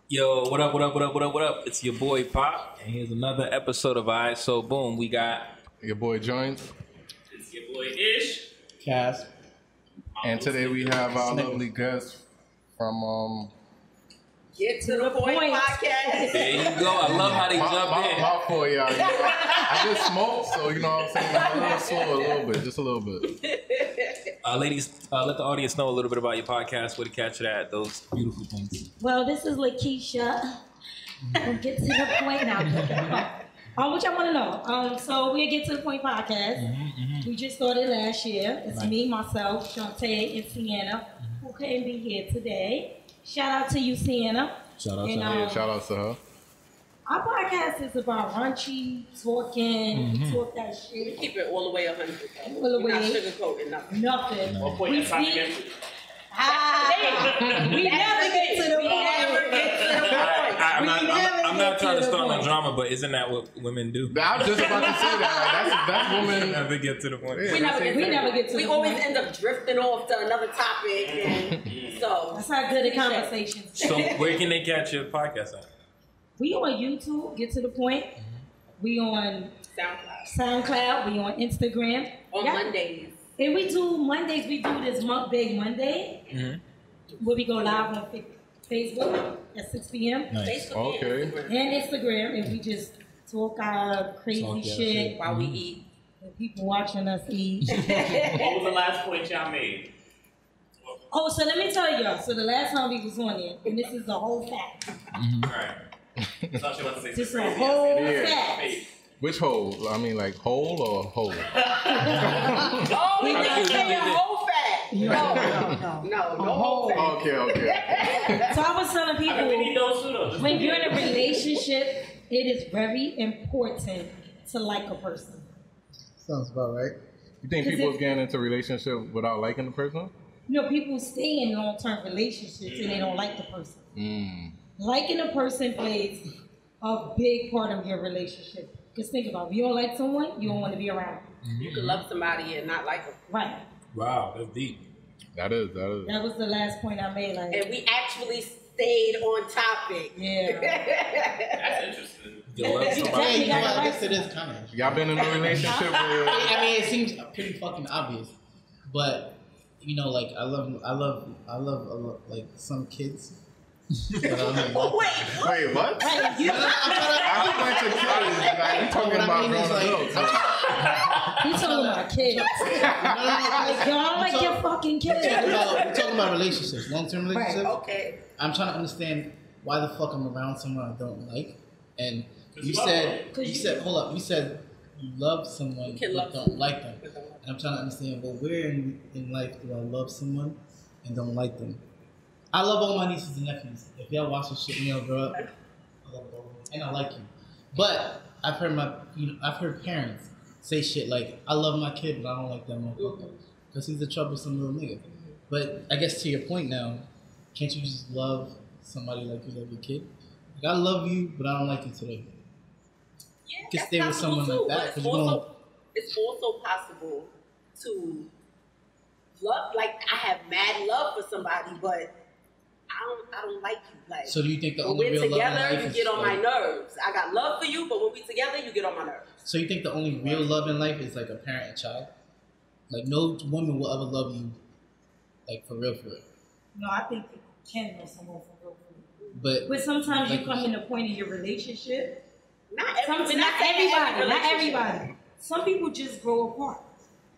Yo, what up, what up, what up, what up, what up? It's your boy Pop, and here's another episode of I So Boom. We got your boy Joint. It's your boy Ish. Cass. And today we have our lovely guest from Get to the Point podcast. There you go. I love how they jump in. my fault, y'all. You know, I just smoked, so you know what I'm saying? I'm a little sore, a little bit, just a little bit. Ladies, let the audience know a little bit about your podcast, where to catch it at, those beautiful things. Well, this is Lakeisha. We'll get to the point now. What y'all want to know? So we'll Get to the Point podcast. We just started last year. It's me, myself, Shantae, and Sienna, who couldn't be here today. Shout out to you, Sienna. Shout out to her. Shout out to her. Our podcast is about raunchy, talking, talk that shit. Keep it all the way 100. All the way. We're not sugarcoating nothing. Nothing. No. We never get to the point. I'm not trying to start no drama, but isn't that what women do? I was just about to say that. That's women. Never get to the point. We never get to the point. We always end up drifting off to another topic. And so that's how good the conversations. So where can they catch your podcast at? We on YouTube, Get to the Point. We on SoundCloud. We on Instagram. On Mondays. And we do Mondays. We do this Big Monday, where we go live on Facebook at 6 p.m. Nice. Facebook and Instagram, and we just talk our crazy shit while we eat. And people watching us eat. What was the last point y'all made? Oh, so let me tell y'all. So the last time we was on it, and this is the whole fact. Right. That's all she wants to say. Just a whole fact. Which hole? I mean, like hole or hole? Oh, we didn't say a whole fact. No whole fact. Okay. So I was telling people, when you're in a relationship, it is very important to like a person. Sounds about right. You think people getting into a relationship without liking the person? You know, people stay in long-term relationships and they don't like the person. Liking a person plays a big part of your relationship. Because think about it, if you don't like someone, you don't want to be around. You can love somebody and not like them. Right. Wow, that's deep. That is. That was the last point I made. Like, and we actually stayed on topic. Yeah. That's interesting. You love I somebody. guess it is kind of. Y'all been in a relationship with... I mean, it seems pretty fucking obvious, but you know, like I love like some kids. Wait, what? Right, I went to kids. Like, you talking about grown adults. He's talking about kids. Y'all like your fucking kids. We're talking about relationships, long-term relationships. Right. okay. I'm trying to understand why the fuck I'm around someone I don't like. And you said, hold up, you said you love someone but don't like them. And I'm trying to understand, well, where in life do I love someone and don't like them? I love all my nieces and nephews. If y'all watch this shit when y'all grow up, I love all of them. And I like you. But I've heard parents say shit like, I love my kid, but I don't like that motherfucker. Because he's a troublesome little nigga. But I guess to your point now, can't you just love somebody like you love your kid? Like, I love you, but I don't like you today. Yeah, You can stay with someone like that. It's also possible to love, like I have mad love for somebody, but I don't like you. Like, so do you think the when only we're real love in together, life you is get on my like, nerves. I got love for you, but when we together, you get on my nerves. So you think the only real love in life is like a parent and child? Like no woman will ever love you, like for real. No, I think you can love someone for real. But sometimes like, you come in a point in your relationship. Not everybody. Some people just grow apart.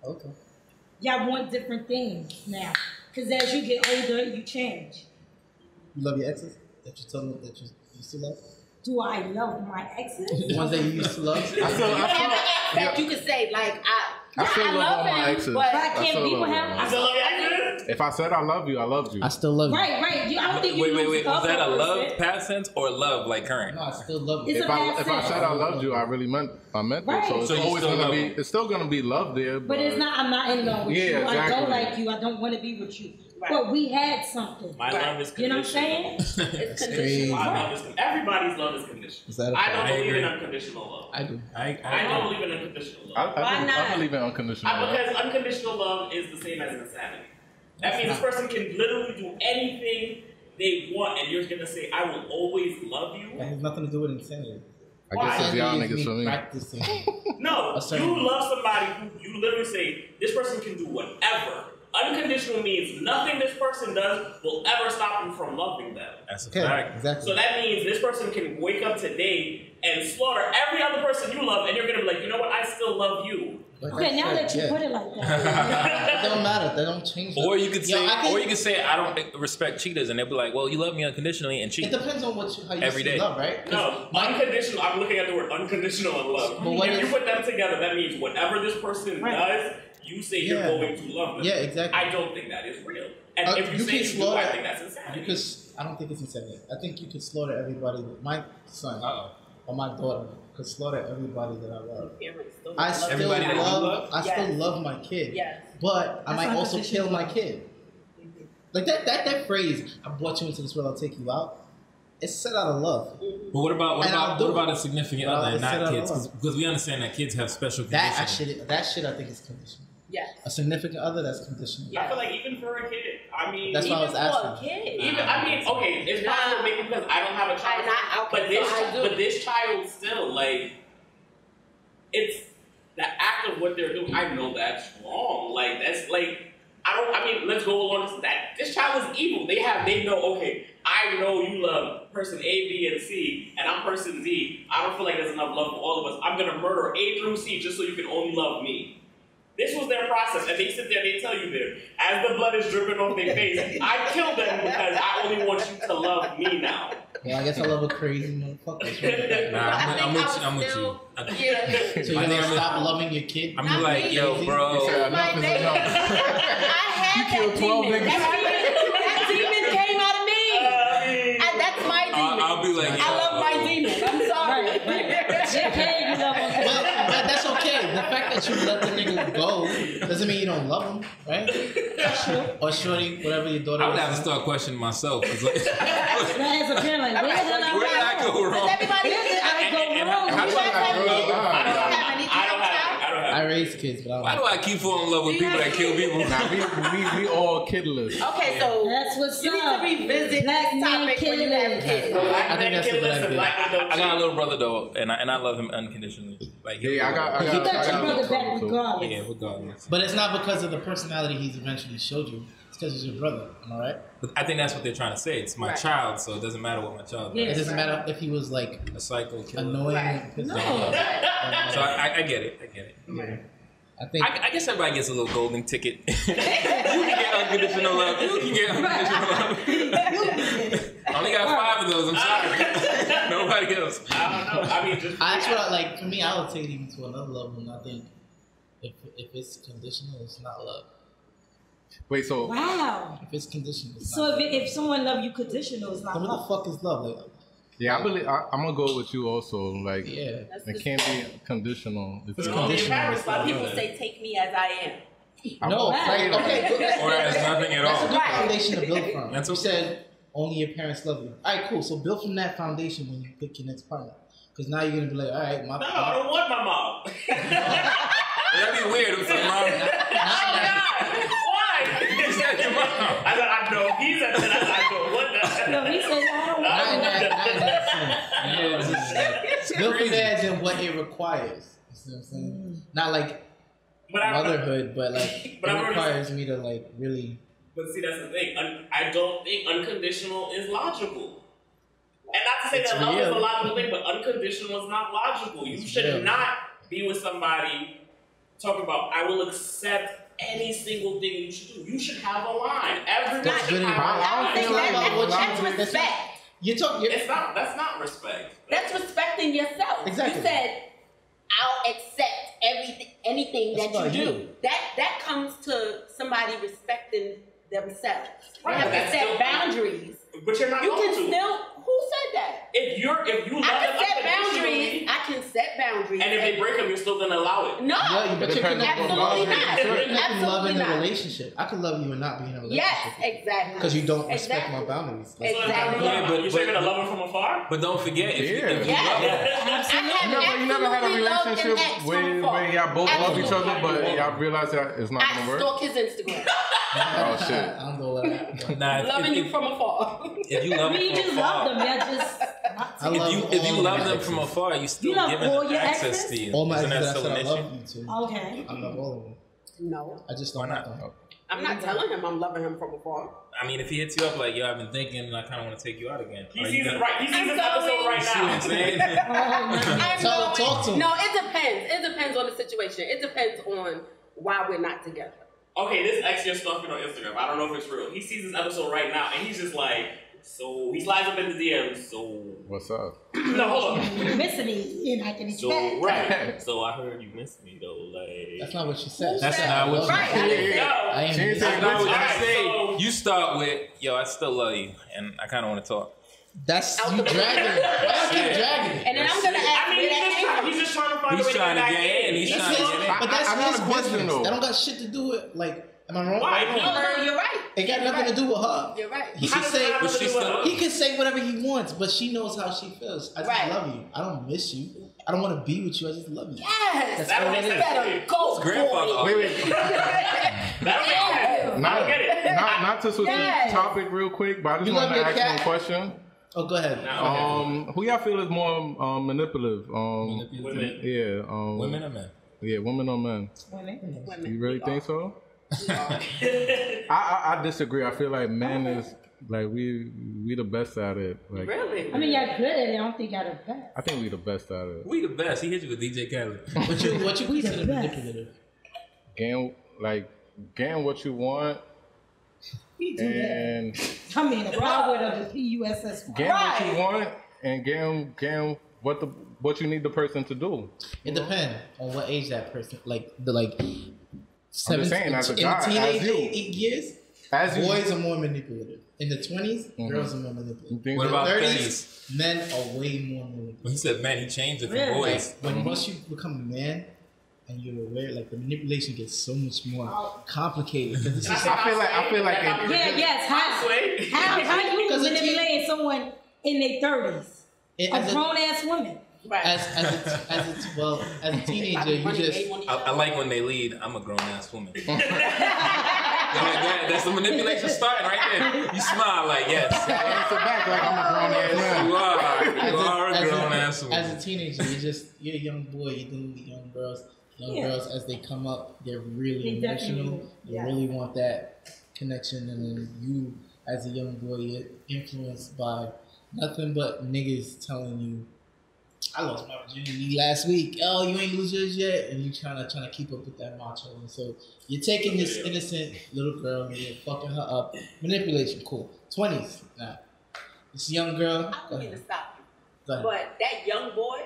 Okay. Y'all want different things now. Because as you get older, you change. You love your exes that you tell them that you used to love? Do I love my exes? The ones that you used to love? You could say, like, I still love all my exes. But can't people have... I still love your exes? If I said I love you, I loved you. I still love you. Right. I don't think you Wait. Was that a love past tense or love like current? No, I still love you. It's If I said I loved you, I really meant it. Right. So it's So you always still gonna love be. me. It's still gonna be love there. But it's not. I'm not in love with you. Yeah, I don't exactly. like you. I don't want to be with you. but we had something. My love is You know conditional. what I'm saying? It's conditional. My love is everybody's love is conditional. Is that a I fact? don't I believe agree. in unconditional love. I do. I don't believe in unconditional love. I believe in unconditional love. Because unconditional love is the same as insanity. That means this person can literally do anything they want, and you're gonna say, "I will always love you." That has nothing to do with insanity. I guess it's y'all niggas for me. Practicing. No, A certain- you love somebody who you literally say, "This person can do whatever." Unconditional means nothing this person does will ever stop you from loving them. That's a Okay, fact. exactly. So that means this person can wake up today and slaughter every other person you love, and you're gonna be like, you know what? I still love you. Okay, now that you put it like that. It don't matter. That don't change. Or you could Yo, say, I can- I don't respect cheaters, and they'll be like, well, you love me unconditionally and cheat. It depends on how you Every see day. love, right? 'Cause No, unconditional. I'm looking at the word unconditional and love. But what If you if- put them together, that means whatever this person does, you say you're Yeah. going to love them. Yeah, exactly. I don't think that is real. And if you you say can you do, slaughter. I think that's insanity. Because I don't think it's insanity. I think you could slaughter everybody. My son or my daughter could slaughter everybody that I love. I still Everybody that you love. love? I still Yes. love my kid. Yes. But I That's might also unconditional kill my love. kid. Like that phrase, I brought you into this world, I'll take you out. It's set out of love. But what about And I'll do what about it. a significant Well, other and it's set not out kids? of love. Because we understand that kids have special That conditions. shit I think is conditional. Yes. A significant other, that's conditional. I feel like even for a kid, I mean, That's why I was Even for a asking. kid. even okay, it's possible maybe because I don't have a child, Okay, so I do. but this child still like it's the act of what they're doing. I know that's wrong. Like that's like I mean, let's go along with that. This child is evil. They know. Okay, I know you love person A, B, and C, and I'm person Z. I don't feel like there's enough love for all of us. I'm gonna murder A through C just so you can only love me. This was their process, and they sit there and they tell you there, as the blood is dripping off their face, I killed them because I only want you to love me now. Well, I guess I love a crazy motherfucker. Nah, I'm with you. I'm with you. still- I think- Yeah. So you're I think gonna I'm stop loving your kid? I'm Not like, me. yo, bro. You said My enough is baby. enough. I had killed that 12 demon. niggas. That demon came out of me. And that's my demon. I'll be like, I love my demon. I'm sorry. JK, you love him. But that's okay. The fact that you let the nigga go doesn't mean you don't love him, right? Or shorty, whatever your daughter I would is. have to start questioning myself. 'Cause like, That is a feeling like, where the hell where did I go Does wrong? everybody Where did I go And wrong? how You do I- guys have girl kids? die? You don't have any I don't kids, have. child? I raise kids, but I Why don't. do I keep falling in love with people that kill people? Nah, we all kidless. Okay, so That's what's you need up. to revisit Black this man topic when you have killing. kids. Black I think men that's a kill good us and idea. black men don't I got a cheat. little brother though, and I love him unconditionally. Like, Yeah, I got You got your brother back too. regardless. Yeah, regardless. But it's not because of the personality he's eventually showed you. It's because he's your brother. Am I right? But I think that's what they're trying to say. It's my Right. child, so it doesn't matter what my child does. Yeah. It doesn't matter if he was like A psycho killer. annoying. Right. because- No. So I get it. I get it. I think I guess everybody gets a little golden ticket. You can get unconditional love. You can get unconditional love. I only got 5 of those. I'm sorry. Nobody else. I don't know. I mean, just that's what I like. For me, I would take it even to another level, and I think if it's conditional, it's not love. Wait, so Wow. If it's conditional, it's So not. if someone love you conditional, it's not Then what love. the fuck is love? Like, yeah, I believe I'm gonna go with you also. Like, yeah. it can't be conditional. If It's you- conditional. parents, Some people say, take me as I am. I'm No, afraid of okay, it. good. Or as nothing at That's a all. good foundation to build from. That's You okay. said only your parents love you. All right, cool. So build from that foundation when you pick your next partner. Because now you're gonna be like, all right, my no, I don't want my mom. That'd be weird. It's like, Mom, Why? you said your mom. I said, I know. He said that. I know. What the? No, he says, I don't Not want in that sense. You know, it's just like, build from there as in what it requires. You see what I'm saying? Not like But I motherhood, but like But it I've already- requires me to like really. But see, that's the thing. I don't think unconditional is logical. And not to say It's that love is a real. logical thing, but unconditional is not logical. You It's should real. not be with somebody talking about, I will accept any single thing you should do. You should have a line. Everybody That's should really have a wrong. line. I don't feel like That's what you- respect. You're talking. That's not respect. That's respecting yourself. Exactly. You said, I'll accept anything That's that you about do. you. That comes to somebody respecting themselves. Right, You have that's to set still- boundaries. But you're not You going can to. still. Who said that? If you love I can them set boundaries. unconditionally, I can set boundaries reason. And if they break them, you're still gonna allow it. No, Yeah, but you can absolutely not. You can love Absolutely in a not. relationship. I can love you and not be in a relationship. Yes, exactly. Because you don't respect Exactly. my boundaries. Like, Exactly. Yeah, but- You're saying gonna love them from afar? But don't forget, if you Yeah. Yes. You never had a relationship where y'all both love each other, but y'all realize that it's not I gonna work. stalk his Instagram. Oh shit! I don't know what happened. Nah, Loving you from afar. if you love I mean, them you from just afar, love them. Y'all just. I love if you all love my them exes. from afar, you still You love giving all them your access exes? to you. All my Isn't exes that that I still said an I issue? love you too. Okay. I love all of them. No. I just Why don't not? love them. I'm not telling him I'm loving him from afar. I mean, if he hits you up like, yo, I've been thinking, and I kind of want to take you out again. He Are sees you it gonna- right. He sees this I'm episode right You see what I'm now. saying? I'm Talk going- to him. No, it depends. It depends on the situation. It depends on why we're not together. Okay, this ex you're stalking on Instagram. I don't know if it's real. He sees this episode right now, and he's just like, so he slides up in the DMs. So What's up? no, hold on. You're missing me, and I can So expect. right. So I heard you miss me though. Like That's not what she said. That's not what Right. I didn't no. I ain't She ain't miss saying you. That's not what Alright, I say. so- You start with, yo, I still love you, and I kind of want to talk. That's Out you the- dragging it. Why you keep dragging it? And then I'm That's gonna it. ask I mean, where that came he's just trying to find a He's way trying to back get in. He's That's trying to his, get in. but that's I got his a question, business. though. That don't got shit to do with, like, am I wrong? Why? No, you're right. It got nothing to do with her. You're right. He How can does say, that have But to she do with still- us? he can say whatever he wants, but she knows how she feels. I just Right. love you. I don't miss you. I don't want to be with you. I just love you. Yes. That's That all don't it make is. sense. Better go. Grandfather. boy. Wait. That don't make sense. I don't get it. Not to switch Yes. the topic real quick, but I just You want love to your ask cat? one question. Oh, go ahead. Who y'all feel is more manipulative? Manipulative. Yeah. Women or men? Yeah, women or men? Women. Women. You really We think are. so? We are. I disagree. I feel like men is like we the best at it. Like Really? I mean, y'all good at it. I don't think y'all the best. I think we the best at it. We the best. He hit you with DJ Khaled. What you We the consider best. manipulative? Getting what you want We do that. and I mean, the Broadway of the PUSS. getting what you want and getting what you need the person to do. It depends on what age that person, like saying, as a in guy, the teenage as you. years, As you boys are more manipulative. In the 20s, Mhm. girls are more You manipulative. think What so? about 30s, men are way more manipulative. When he said man, he changed it from Really? boys. When once you become a man and you're aware, like the manipulation gets so much more complicated because it's just I feel like it- Yeah, yes. How? Sway. How you Because it's- manipulating someone in their 30s? A as a, grown ass woman. Right. as a teenager, you just I like when they lead. I'm a grown ass woman. That's the manipulation starting right there. You smile like yes. Answer back like I'm a grown ass man. You are. as You are a as grown ass woman. as a teenager, you're a young boy. You're dealing with young girls. Young Yeah. girls, as they come up, they're really They definitely emotional. do. They Yeah. really want that connection, and then you, as a young boy, you're influenced by nothing but niggas telling you, "I lost my virginity last week. Oh, you ain't lose yours yet," and you trying to keep up with that macho. And so you're taking this innocent little girl and you're fucking her up. Manipulation, cool. 20s, now this young girl. I Go don't mean to ahead. stop you, Go ahead. but that young boy,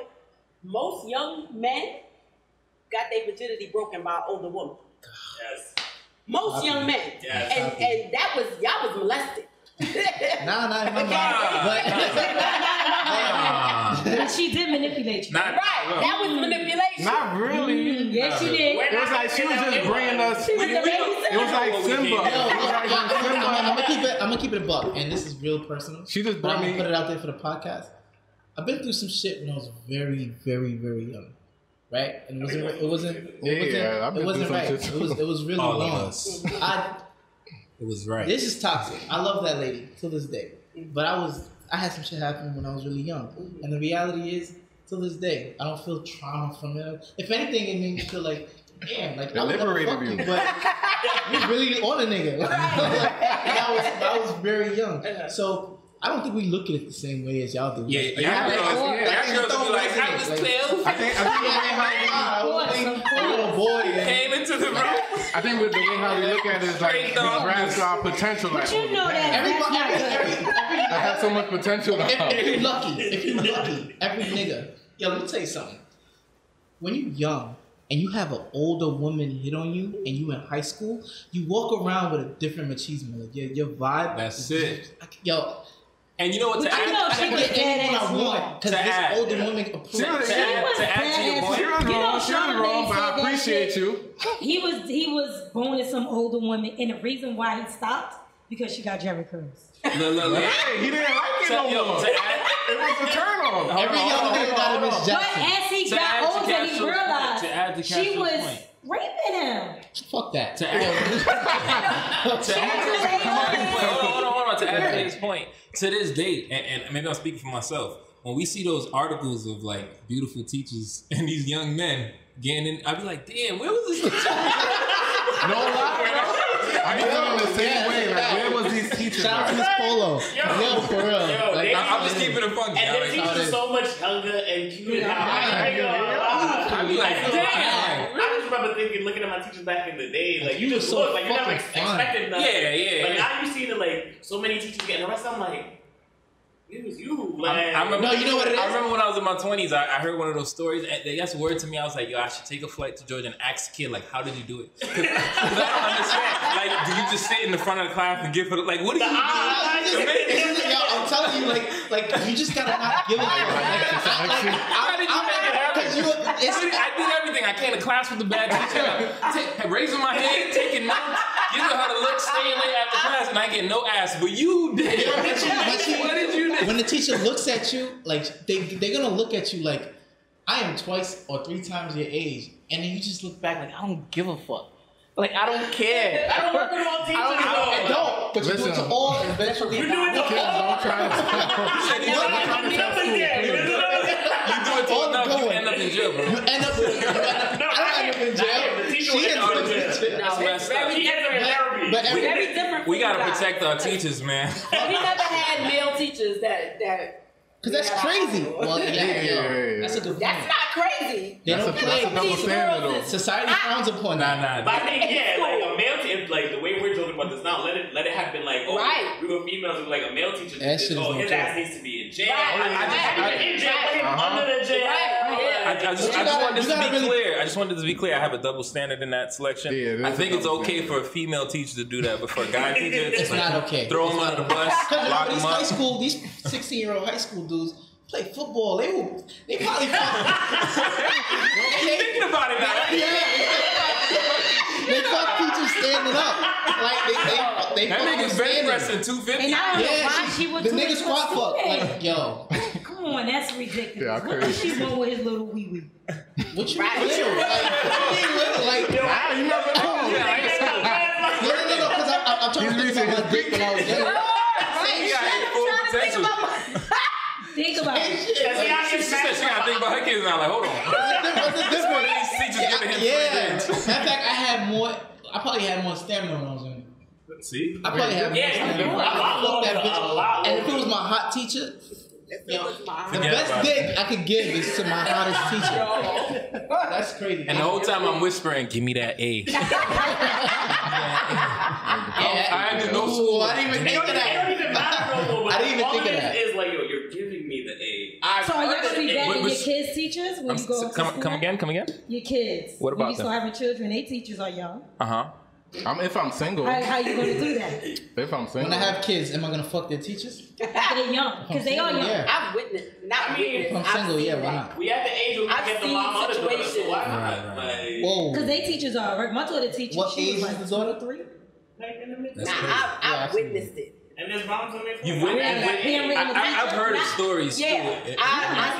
most young men got their virginity broken by an older woman. Yes. Most young men, Yes. and that was y'all was molested. Nah, in my mind. Ah. But she did manipulate you. Not Right, that was manipulation. Not really. Yes, she did. We're It was not like she was gonna just get bringing us. She was the It was like Simba. It was like Simba. I'm gonna keep it a buck, and this is real personal. She just But I'm brought gonna me. put it out there for the podcast. I've been through some shit when I was very, very, very young, right? And it wasn't Yeah, I've it been wasn't through right. some shit It was really All of wrong. us. It was right. This is toxic. I love that lady till this day, but I had some shit happen when I was really young, and the reality is, till this day, I don't feel trauma from it. If anything, it made me feel like, damn, like It I would never liberated fuck you. but you really on a nigga. And I was very young, so I don't think we look at it the same way as y'all do. Yeah, Like, y'all girls would be like, I was 12. I think I was a little boy. And Came into the room. I think with the way how we look at it is like we Straight dog. grasp our potential. Like, But you know that everybody, that's not good. I have so much potential now. if you're lucky, every nigga. Yo, let me tell you something. When you're young and you have an older woman hit on you and you in high school, you walk around with a different machismo. Like your vibe. That's is it. different. Yo, And you know what? But you know she was badass wrong. Because this older woman approved. To add to your point, she was wrong, but I appreciate you. He was boning some older women, and the reason why he stopped because she got Jerry curls. Hey, he didn't like it no more. It was a turn on. Every young nigga got a Miss Jackson. But as he got older, he realized she was raping him. Fuck that. To add to his point, to this date, and maybe I'm speaking for myself, when we see those articles of like beautiful teachers and these young men getting in, I'd be like, damn, where was this teacher? No lie, bro. I be feeling the same way. Like, where was these teachers? Shout out to Miss Polo. Yo, for real. Like, I'm just keeping it funky. And the teachers are so much younger and cute. I'd be like, damn. I just remember thinking, looking at my teachers back in the day, like, you just look, like, you're never expecting nothing. Yeah. But now you see that, like, so many teachers getting arrested, I'm like, it was you. Like, I remember, no, you know what it is? I remember when I was in my 20s, I heard one of those stories. And they got word to me. I was like, yo, I should take a flight to Georgia and ask the kid, like, how did you do it? Because I don't understand. Like, do you just sit in the front of the class and give it, like, what do you do? Yo, I'm telling you, like you just gotta not give a fuck. How did you make it happen? I did everything I can in class with the bad teacher. Raising my hand, taking notes, giving her the look, staying late after class, and I get no ass. But you did. What did you do? When the teacher looks at you, like they're gonna look at you like I am twice or 3 times your age, and then you just look back like I don't give a fuck. Like I don't care. I don't work with all teachers. I don't. But you do it to all, and eventually You do it to all. You do it to enough, you end up in jail, bro. You end up with. I don't end up in jail. The teacher She ends up in ends jail. That's messed up. She ends up in therapy. But Very different. We gotta from protect our teachers, man. We never had male teachers that. because that's crazy. Well, Yeah. that's a good point. That's not crazy. They don't play. That's a double standard, though. Society frowns upon that. But I think, like a male teacher, like the way we're talking about this now, let it have been like, oh, Right. we were females, and like a male teacher did That this, shit is oh, no his joke. ass needs to be in jail. I In jail, put him under the jail. I just wanted this to be clear. I just wanted this to be clear. I have a double standard in that selection. Yeah, I think a it's double okay for a female teacher to do that, but for a guy teacher, It's not okay. Throw him under the bus, lock These him high up. school, these 16-year-old high school dudes play football. They probably Thinking about it now. they fuck teachers standing up. Like they That nigga's bench pressing 250. And I don't know why she would the do nigga it squat so fuck. stupid. Like yo, Come on, that's ridiculous. Yeah, Look crazy. what she's doing with his little wee wee. what you little? Like You never know. no, because I'm trying to think about my dick when I was young. Think about it. She said she gotta think about her kids now. Like, hold on. What's the difference? These teachers giving him free Yeah. games. Matter of fact, I probably had more stamina when I was young. See? I probably had more stamina. I fucked that bitch. And if it was my hot teacher, yo, the best dick I could give is to my hottest teacher. That's crazy. And the whole time I'm whispering, give me that A. I didn't know school. I didn't even think of that. I didn't even think of that. Is like, yo, you're giving me the A. So are y'all gonna be But- vetting but- your kids' teachers when you go to school? Come again? Your kids. What when about you start them? having children, their teachers are young. If I'm single. How you gonna do that? If I'm single. When I have kids, am I gonna fuck their teachers? They're young because they are young. Yeah. I've witnessed, not If I'm witnessed. single, I've yeah, seen why that. not? We had the age where we I've get the seen mom other daughter, so situations. why not? Right. Like, Whoa. Because they teachers are. My daughter teacher. What she age was is like the daughter? 3. I've witnessed it. and there's moms on there. You witnessed Yeah. I've heard of stories too. Yeah, in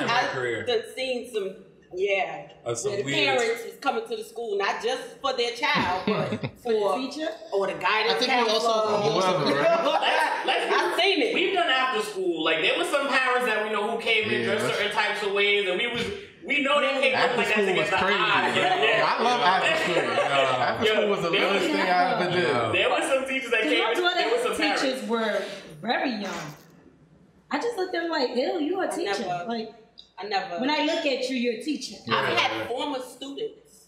my career. I've seen some. Yeah, Of some where the weird- parents is coming to the school not just for their child, but For for the teacher? or the guidance I think we counselor. also. I've seen it. We've done after school. Like there was some parents that we know who came in dressed certain types of ways, and we know they came up After like that school to was get the crazy. eye. Yeah, I love after school. After school was the realest thing I ever did. There was some teachers that Because came my in. There was some daughter's parents. teachers were very young. I just looked at them like, ew, you a teacher. never- Like, I never. when I look at you, you're a teacher. I've had former students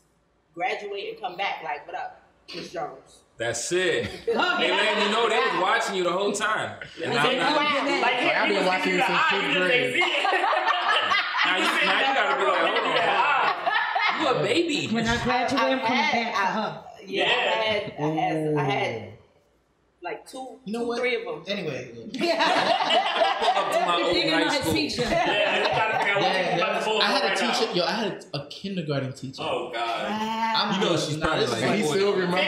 graduate and come back like, "What up, Miss Jones?" That's it. Oh, They letting you know they was watching you the whole time. And now, Like, I've been watching you since fifth grade. now you gotta be like, hold on. You a baby. When I graduate, I'm coming back for her. Yeah, I had Like two, You know what? 3 of them. Anyway. I had a teacher. Yo, I had a kindergarten teacher. Oh God. I'm you know she's probably like. And he still remember her.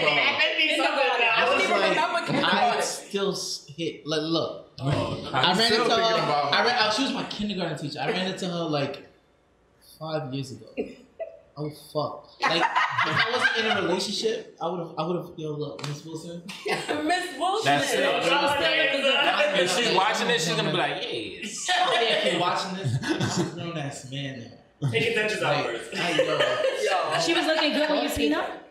I still hit. Like, look. I ran into her. She was my kindergarten teacher. I ran into her like 5 years ago. Oh fuck! Like if I wasn't in a relationship, I would have. Yo, look, Miss Wilson. Miss Wilson. That's it. If she's watching this, she's gonna be like, yes. If you're watching this, I'm a grown ass man now. Take your dentures out first. She was looking good when you seen her.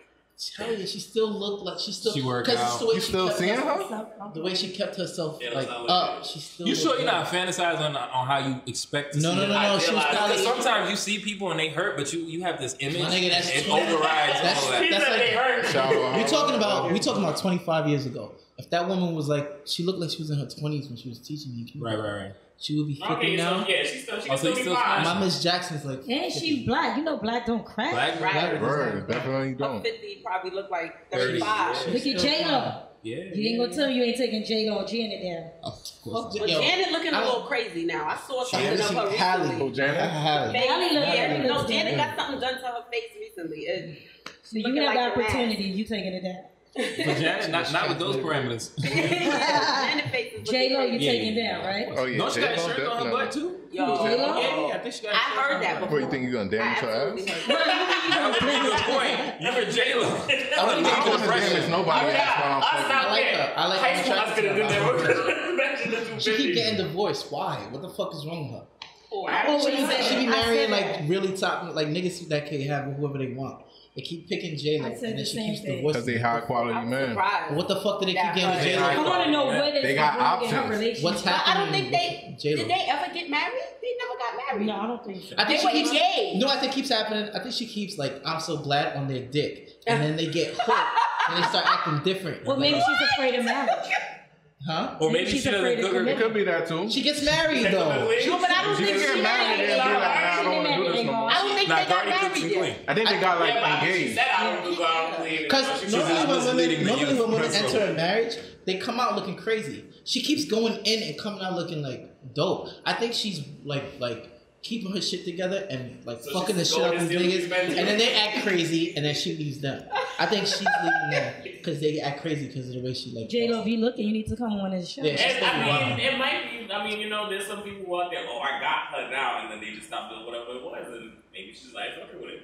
Tell you, she still looked like she worked out. You still seeing her? The way she kept herself up, she still. You sure you're not fantasizing on how you expect to see her? No. She was probably. Sometimes you see people and they hurt, but you have this image. My nigga, that's it overrides all that. That's like we talking about 25 years ago. If that woman was like, she looked like she was in her 20s when she was teaching me. Right. She would be 50 now. Yeah, she can still be fine. My Miss Jackson's like. And she black. You know, black don't crack. Black Word, definitely don't. 50 probably look like 35. Look at J-Lo. Yeah. You ain't gonna tell me you ain't taking J-Lo or Janet down. But Janet looking a little crazy now. I saw something of her recently. Oh, Janet? No, Janet got something done to her face recently. So you have the opportunity, you taking it down. But Janet, not with those parameters. Janet face is J-Lo, you taking down, right? Oh yeah. Don't she got a shirt on her butt too? Yo, Yeah, I think she got a shirt. I heard that before. What, you think you gonna damage her ass? Good point. You're J-Lo. I wouldn't damage nobody ass while I'm fucking. I like her. High school, I was She keep getting divorced. Why? What the fuck is wrong with her? She be marrying like really top, like niggas that can have whoever they want. They keep picking J-Lo, and then she keeps divorcing. Because they high quality men. What the fuck do they keep getting with J-Lo? I want to know what is They got in her options. relationship. What's happening? I don't think did they ever get married? They never got married. No, I don't think so. I think They she were keeps. engaged. No, I think keeps happening. I think she keeps like I'm so glad on their dick, and then they get hooked and they start acting different. Well, maybe she's afraid of marriage. Huh? Or maybe She's she doesn't afraid of cook her. It could be that too. She gets married though. No, but I don't She think get she married and be like, nah, I don't want to do this no more. I don't think Nah, they got Cardi cooks married and yet. clean. I think they got like She engaged. said I don't go out and clean. Because normally when women enter a marriage, they come out looking crazy. She keeps going in and coming out looking like dope. I think she's like keeping her shit together and like So fucking the she's shit out of going these and niggas, stealing these and then they act crazy, and then she leaves them. I think she's leaving them because they act crazy because of the way she like. J-Lo, if you looking, you need to come on this show. Yeah, she's It might be. I mean, you know, there's some people who out there. Oh, I got her now, and then they just stop doing whatever it was, and maybe she's like, fuck it with it.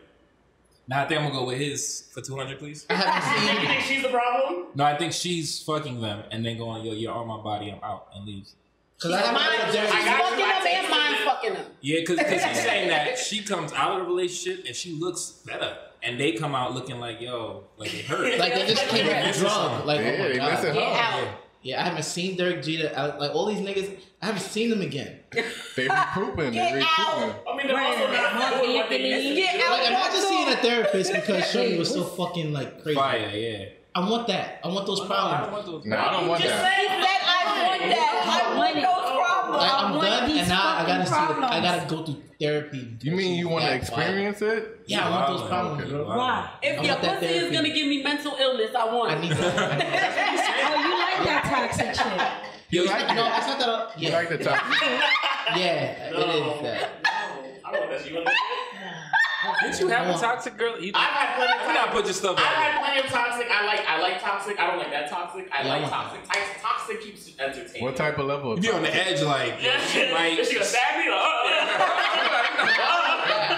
Nah, I think I'm gonna go with his for 200, please. I haven't You seen. think she's the problem? No, I think she's fucking them and then going, yo, you're on my body, I'm out, and leaves. Because I haven't seen. I got Fucking them and mine fucking them. Yeah, because he's saying that she comes out of the relationship and she looks better, and they come out looking like, yo, like it hurt. Like they just came Yeah. up drunk. Like Yeah, oh my they god. missing her. Yeah. Yeah, I haven't seen Derek Jeter. Like all these niggas, I haven't seen them again. They recouping. They Get recouping. I mean, they're also not doing what they used to. Get out. Like imagine seeing a therapist because Shorty was so fucking like crazy. Fire, yeah. I want that. I want those I problems. don't want those. Nah, I don't want Just that. say that I want that. I want those problems. Like I'm I want done, these and now I gotta see. fucking I gotta go through therapy. You mean you want to That's why. experience it? Yeah, I want those Wow, problems, okay. bro. Wow. Why? If I your want that pussy is therapy. gonna give me mental illness, I want I it. need that. Oh, you like that toxic shit. Yo, No, it's not that. You like the top? Yeah, it is that. I don't know that she understood. did you have a toxic girl? I've had plenty of You gotta put your stuff I've out. had plenty of toxic. I like toxic. I don't like that toxic. I Yeah, like I want toxic. Toxic keeps you entertained. What type of level? You be on the edge, like, Yeah, shit might. Is she gonna stab me? Yeah,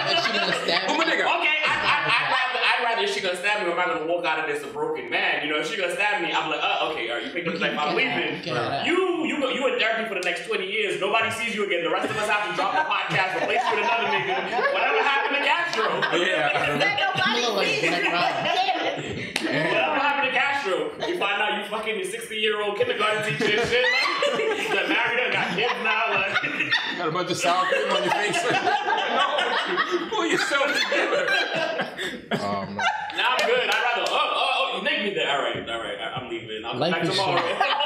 like she gonna stab Oh my me. nigga. Okay, I'd rather if she gonna stab me or am I gonna walk out of this a broken man? You know, if she gonna stab me, I'm like, okay, are you picking up like I'm leaving? You in therapy for the next 20 years. Nobody sees you again. The rest of us have to drop the podcast, replace you with another nigga. Whatever happened to Castro? Yeah. Whatever happened to Castro? You find out you fucking your 60-year-old kindergarten teacher and shit. Like, got married her, got kids now. Like, Got a bunch of sour cream on your face. No, pull yourself together. No. now I'm good. I'd rather, you make me there. All right, I'm leaving. I'll come Life back is tomorrow.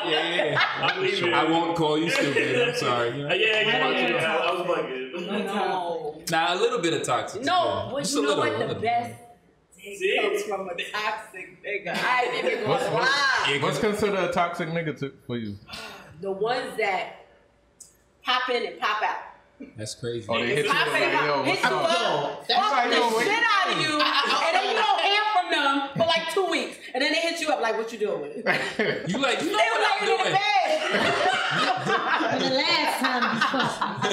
Yeah. I'm leaving. I won't call you stupid. I'm sorry. Yeah, I was bugging. No. Nah, a little bit of toxic. No, but Just you a know little, what the little. best It comes from a toxic nigga. I ain't even gonna lie. What's considered a toxic nigga for you? The ones that pop in and pop out. That's crazy. Oh, they hit you Pop in and like, yo, pop. Hit what's you up? up. That's Fuck like, the yo, shit out of you. And then you don't hear from them for like 2 weeks. And then they hit you up like, what you doing? You like, you know They were what like, I'm you in the doing. bed. For the last time you fucked me.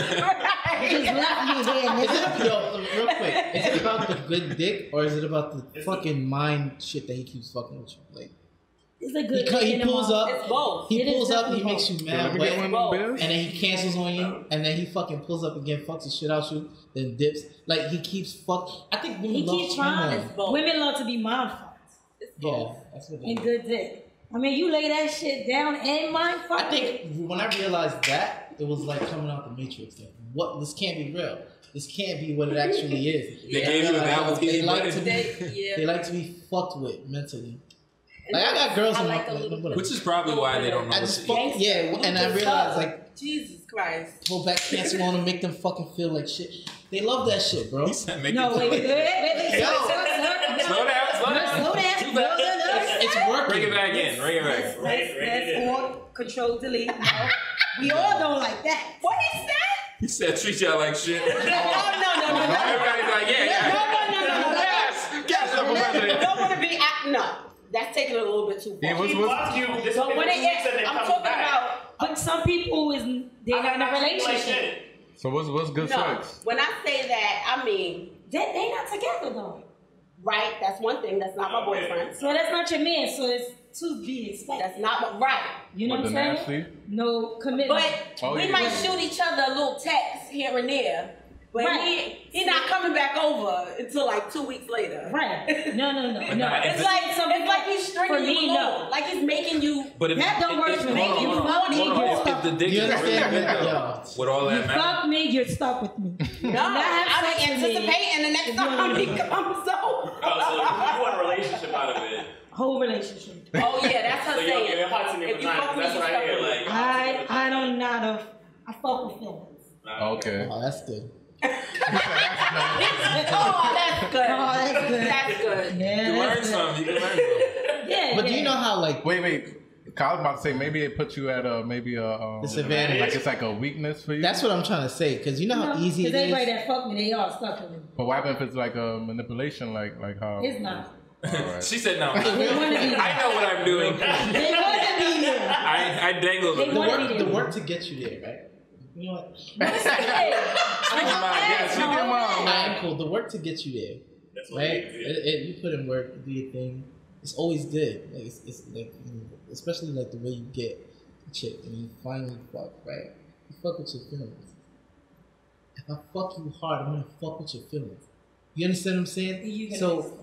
You just left me here, Is nigga. it, yo, real quick, is it about the good dick or is it about the fucking mind shit that he keeps fucking with you? Like, It's a good he pulls up, It's both. he It is pulls up, he definitely makes you Let mad me wet, get one and of them bills. then he cancels on you, and then he fucking pulls up again, fucks the shit out you, then dips. Like, he keeps I think women He love keeps trying. him. both. Women love to be mind fucked Yeah, that's what it and is. good dick. I mean, you lay that shit down and mind fuck. I think when I realized that, it was like coming out the Matrix. Like, what? This can't be real. This can't be what it actually is. They gave you a valid They TV like button. to be. They like to be fucked with mentally. Like, I got girls in my whatever. Which is probably why they don't know I what just to fuck, yeah, and I realized like Jesus Christ. pull back cancel on them, make them fucking feel like shit. They love that shit, bro. He said, make No, it- wait. Yo. Slow down, slow down. Slow down. Too bad. It's working. Bring it back in. Bring it back. Let's all control delete. No. We all don't like that. What he said? He said, treat y'all like shit. No. Everybody's like, yeah. No. Gas up, You don't want to be no. That's taking it a little bit too far. Yeah, what's Fuck you. This But when I'm talking about But some people they're not in a relationship. So what's good no. sex? When I say that, I mean They not together though. right. That's one thing. That's not my boyfriend. So that's not your man. So it's to be expected. That's not my right. You know What, what the I'm saying? nasty? No commitment. But Oh, we yeah. might shoot each other a little text here and there. But Right. he not coming back over until like 2 weeks later. Right. No. nah, It's like he's stringing For me, you along. no. Like he's making you. But if That don't work for me. Hold on, You hold on, fuck me, hold on. you're If stuck. the dick You is understand really me? good, Yo. with all You that matter. fuck me, you're stuck with me. No, Not have I'm sex with me. anticipating the next If you time he wanna- comes over. Oh, so you want a relationship out of it? Whole relationship. Oh yeah, that's her So saying. you're hot in your If you vagina, fuck me, that's you what I stuck hear. with me. Like, I don't not I fuck with feelings. Okay. Oh, that's good. Oh, that's good. Oh, that's good. That's good. Yeah. You learn that's good. something. You can learn something. Yeah. But do you know how like Wait. I was about to say maybe it puts you at a disadvantage? like it's like a weakness for you. That's what I'm trying to say. Because you know how easy it Because everybody is. that fuck me, they all stuck with me. But what happens if it's like a manipulation, like how? It's not. Alright. She said no. They want to be there. I know what I'm doing. They want to be there. I dangle They them. want- The work to get you there, right? You know what? She's mine. Yes, you get mine. Alright, cool. The work to get you there, that's what right? it is. You put in work, you do your thing. It's always good. Like it's like, you know, especially like the way you get a chick and you finally fuck, right? You fuck with your feelings. If I fuck you hard, I'm gonna fuck with your feelings. You understand what I'm saying? You can So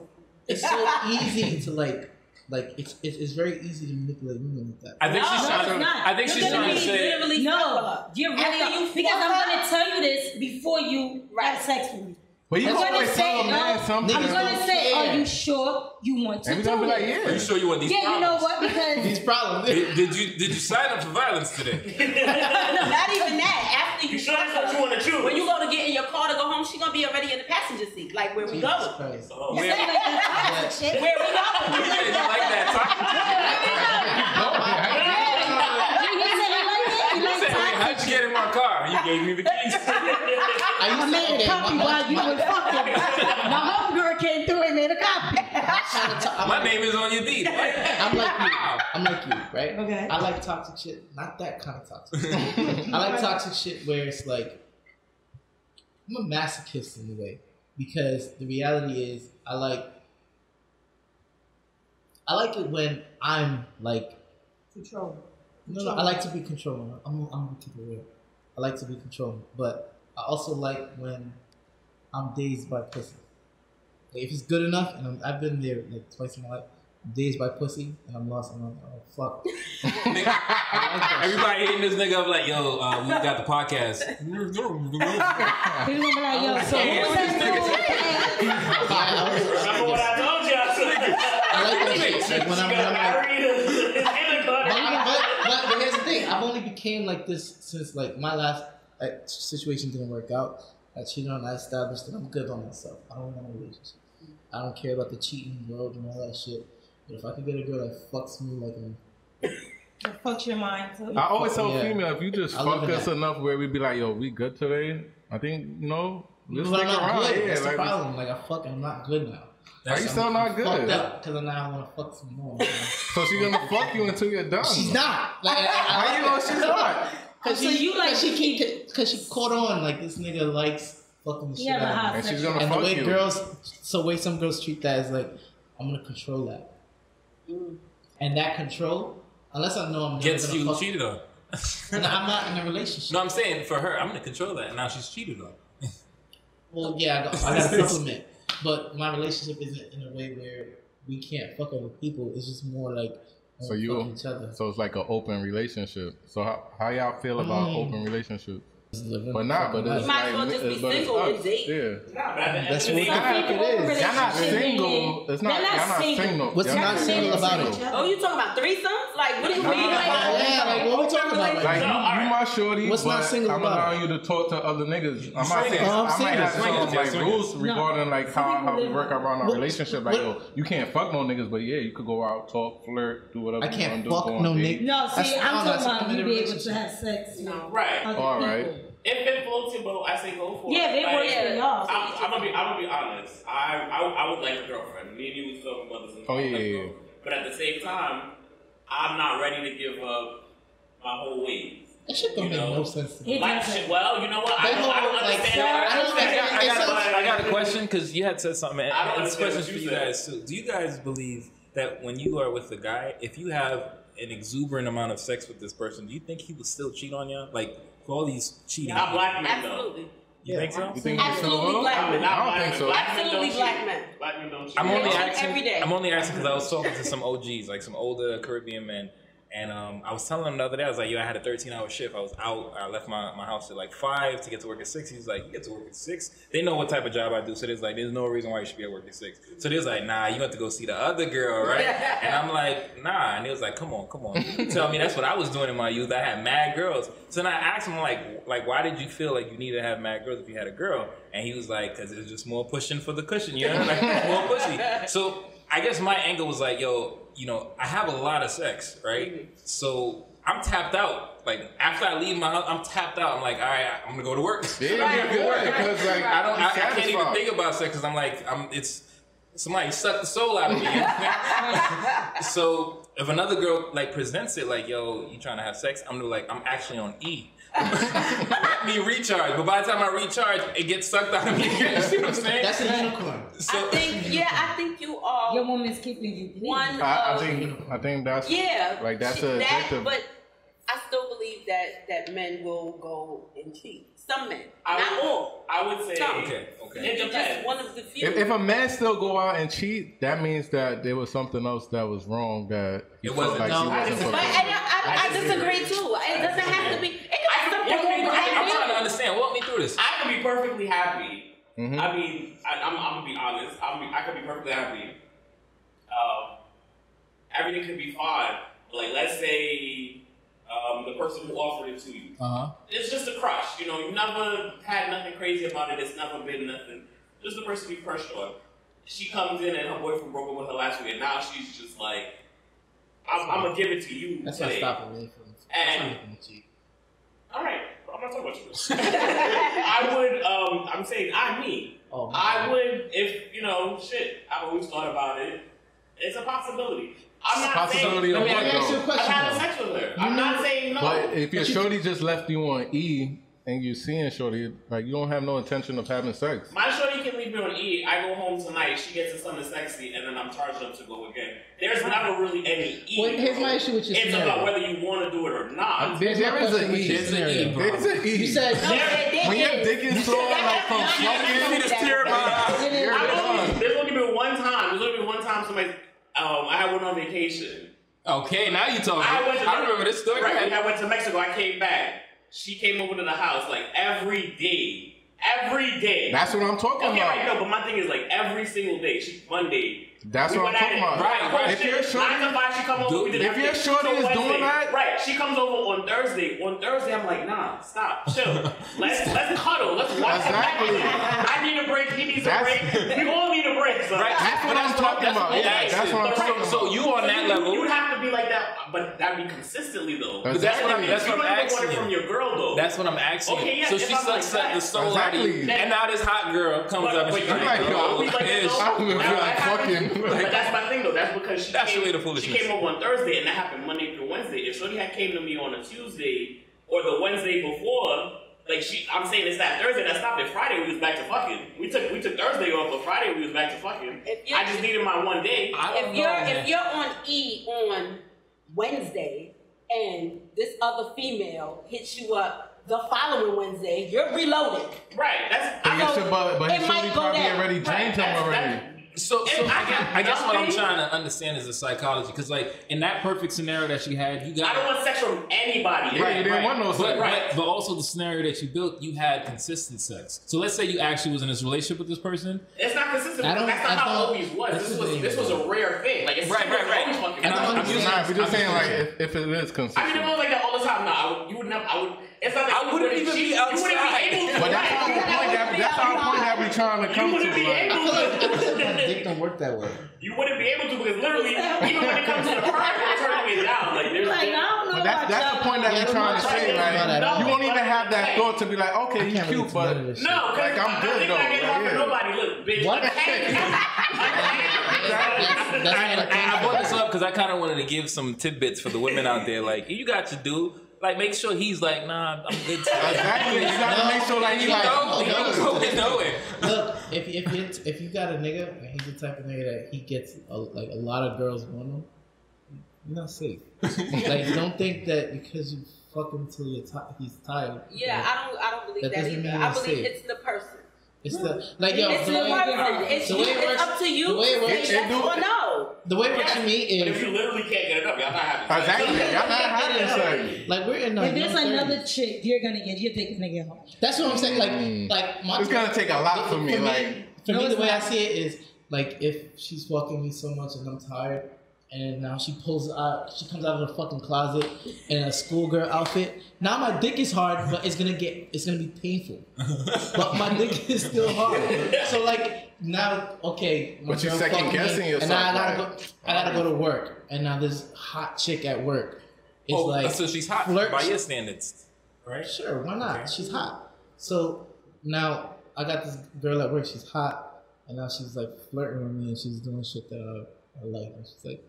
it's so easy to like it's very easy to manipulate women with that. I think she's No, trying it's to. not. I think she's You're gonna trying to be say. literally No, you're really After you because fuck I'm up- going to tell you this before you have sex with me. But you I'm always gonna tell say, them, man, Niggas I'm sometimes. going to say, care. are you sure you want to And we do gonna be like, it? Are you yeah. sure you want these Yeah, you know problems? what? Because These problems. Did you sign up for violence today? Not even that. After you You sure that's what you want to choose? when you go to get in your car to go home, she gonna be already in the passenger seat. Like where we Jesus going? Christ. Oh, it's Where- like that toxic shit. Where we going? You said you like that talk. You said you like that? You You like said, wait, how'd toxic you get in my car? You gave me the keys. I I used made a copy while you were fucking. My homegirl came through and made a copy. My name is on your deed. I'm like you. I'm like you, right? Okay. I like toxic shit. Not that kind of toxic. I like toxic shit where it's like I'm a masochist in a way because the reality is I like it when I'm like Control. no, I like to be controlling. I'm gonna keep it real. I like to be controlling, but I also like when I'm dazed by pussy. Like if it's good enough, and I've been there like twice in my life, I'm dazed by pussy, and I'm lost. I'm like, oh fuck. Everybody hitting this nigga up like, yo, we got the podcast. People gonna be like, yo, so Okay, what was that Remember what I told you? I like that shit. Like when I'm like, like, but here's the thing. I've only became like this since like my last situation didn't work out. I cheated on. I established that I'm good on myself. I don't want a relationship. I don't care about the cheating world and all that shit. But if I could get a girl that fucks me like That fucks your mind too. I always tell female, if you just fuck us enough where we be like, yo, we good today, I think, you know, let's stick around. Good. Yeah, that's like, the problem. Like, I'm not good now. Are you still not good? Fucked up because now I want to fuck some more. So she's gonna fuck you until you're done. She's not. Like, how you know she's not? Because she caught on like this nigga likes fucking the shit out of me. And she's gonna and fuck the way you. the way some girls treat that is like, I'm gonna control that. And that control, unless I know I'm gets you cheated on. I'm not in a relationship. No, I'm saying for her, I'm gonna control that, and now she's cheated on. Well, yeah, I got to supplement, but my relationship isn't in a way where we can't fuck other people. It's just more like so each other. So it's like an open relationship. So how y'all feel about open relationships? But not, but it's might as well just be single and date. Yeah. That's what it is. Y'all not single. It's not. Y'all not single. What's not single about it? Oh, you talking about threesomes? Like, what do you mean? Yeah, like what we talking about? Like you my shorty, what's not single I'm about allowing you to talk to other niggas. I might have some like rules regarding like how we work around our relationship. Like, yo, you can't fuck no niggas, but yeah, you could go out, talk, flirt, do whatever. I can't fuck no niggas. No, see, I'm talking about you be able to have sex. No, right. All right. If it floats your boat, I say go for it. Yeah, they work for y'all. I'm gonna be honest. I would like a girlfriend. Me and you was talking about this. Oh yeah. But at the same time, I'm not ready to give up my whole ways. That shit don't make no sense to me. Well, you know what? I don't understand that. I got a question because you had said something. I don't this understand question's what for you you guys too. Do you guys believe that when you are with a guy, if you have an exuberant amount of sex with this person, do you think he would still cheat on you? Like for all these cheating. Not black men, Absolutely. though. You think so? You think Absolutely black men. I don't think so. Absolutely black men. Black men don't cheat. I'm only cheat asking. every day. I'm only asking because I was talking to some OGs, like some older Caribbean men, and I was telling them the other day, I was like, yo, I had a 13-hour shift. I was out. I left my house at like 5 to get to work at 6. He's like, you get to work at 6? They know what type of job I do, so there's no reason why you should be at work at 6. So there's like, nah, you have to go see the other girl, right? And I'm like, nah. And he was like, come on. You tell me that's what I was doing in my youth. I had mad girls. So then I asked him like, why did you feel like you needed to have mad girls if you had a girl? And he was like, because it was just more pushing for the cushion, you know, like more pussy. So I guess my angle was like, yo, you know, I have a lot of sex, right? So I'm tapped out. Like after I leave my house, I'm tapped out. I'm like, all right, I'm gonna go to work. Yeah, you're good because like I can't even think about sex because I'm like, it's somebody sucked the soul out of me. So if another girl like presents it like, yo, you trying to have sex? I'm like, I'm actually on E. Let me recharge. But by the time I recharge, it gets sucked out of me. You see what I'm saying? That's a unicorn. So, I think you are. Your woman's keeping you. One I think that's like that's addictive. But I still believe that men will go and cheat. Some men, not all. I would say okay. It depends. Just one of the few. If a man still go out and cheat, that means that there was something else that was wrong that he It felt wasn't. like No, he wasn't But fulfilling. I disagree too. It doesn't have to be. It can be simple. I'm trying to understand. Walk me through this. I can be perfectly happy. Mm-hmm. I mean, I'm gonna be honest. I could be perfectly happy. Everything could be fine. Like, let's say the person who offered it to you. It's just a crush. You know, you never had nothing crazy about it. It's never been nothing. Just the person you crushed on. She comes in and her boyfriend broke up with her last week, and now she's just like, I'm gonna give it to you. That's today. why I stopped away from cheat. All right, I'm not talking about you. I would. I'm saying me. Oh, I would, if you know, shit. I've always thought about it. It's a possibility. I'm not Possibility saying. of what, ask you a though? question. I'm having sex with her. I'm not saying no. But if your shorty just left you on E and you seeing shorty, like you don't have no intention of having sex. My shorty can leave me on E. I go home tonight. She gets to something sexy, and then I'm charged up to go again. There's never really any E. Well, here's my issue with your It's scenario. about whether you want to do it or not. There is an E. There's an E, bro. There's an E. You said when your dick is flowing like from fucking, There's only been one time. Somebody. I had one on vacation. Okay, now you talking. I remember this story. Right, I went to Mexico. I came back. She came over to the house like every day. Every day. That's what I'm talking Okay, about. right, no, but my thing is like every single day. Monday. That's what I'm talking about. Right. If your shorty, 9 to 5, she come over. We did if your everything. shorty is Wednesday, doing that, right? She comes over on Thursday. On Thursday, I'm like, nah, stop, chill. Let's cuddle. Let's watch. Exactly. I need a break. He needs a break. We all need a break. Right. That's what I'm talking about. Yeah, that's what I'm talking about. So you on that level. You would have to be like that, but that'd be consistently though. But that's what I'm asking you. From your girl though. That's what I'm asking you. Okay, yeah, so she sucks up the soul out of you, and now this hot girl comes up and she's like, yo, but that's my thing though. That's because she came over on Thursday, and that happened Monday through Wednesday. If Shorty had came to me on a Tuesday or the Wednesday before, like I'm saying it's that Thursday that stopped. It Friday we was back to fucking. We took Thursday off, but Friday we was back to fucking. I just needed my one day. If you're on E on Wednesday and this other female hits you up the following Wednesday, you're reloaded. Right. But it might go down. Already drained him already. So I guess what I'm trying to understand is the psychology, because like in that perfect scenario that you had, you got. I don't want sex from anybody. Yeah, you didn't want no sex. But also the scenario that you built, you had consistent sex. So let's say you actually was in this relationship with this person. It's not consistent. That's not how it always was. This was a rare thing. Like it's right. And I'm just saying like if it is consistent. I mean, it was like that all the time. No, you would never. I would. It's not like I wouldn't even be outside. But that's our point that we're trying to come to. Dick don't work that way. You wouldn't be able to, because literally, even when it comes to the pride, you're turning it down. Like there's but that's the point that we're trying to say. Like you won't even have that thought to be like, okay, he's cute, but no, like I'm good though. Nobody, look, bitch. What? I brought this up because I kind of wanted to give some tidbits for the women out there. Like you got to do. Like, make sure he's like, nah, I'm good. Exactly. You gotta make sure like he's like, know it. Look, if you got a nigga and he's the type of nigga that he gets a lot of girls want him, you're not safe. Like, don't think that because you fuck him till he's tired. Yeah, I don't believe that either. I believe it's the person. It's the like yo. It's the person. It's up to you. The way it works, no. The way it works for me is. But if you literally can't get it up, y'all not having. Exactly. Y'all not having sex. Like we're in. If there's another chick, your dick gonna get home. That's what I'm saying. Like it's gonna take a lot for me. For me, the way I see it is like if she's fucking me so much and I'm tired. And now she comes out of the fucking closet in a schoolgirl outfit. Now my dick is hard, but it's gonna be painful. But my dick is still hard. So like now, okay, but you're second guessing yourself. And now I gotta go to work. And now this hot chick at work is like, so she's hot by your standards, right? Sure, why not? Okay. She's hot. So now I got this girl at work. She's hot, and now she's like flirting with me, and she's doing shit that I like. And she's like,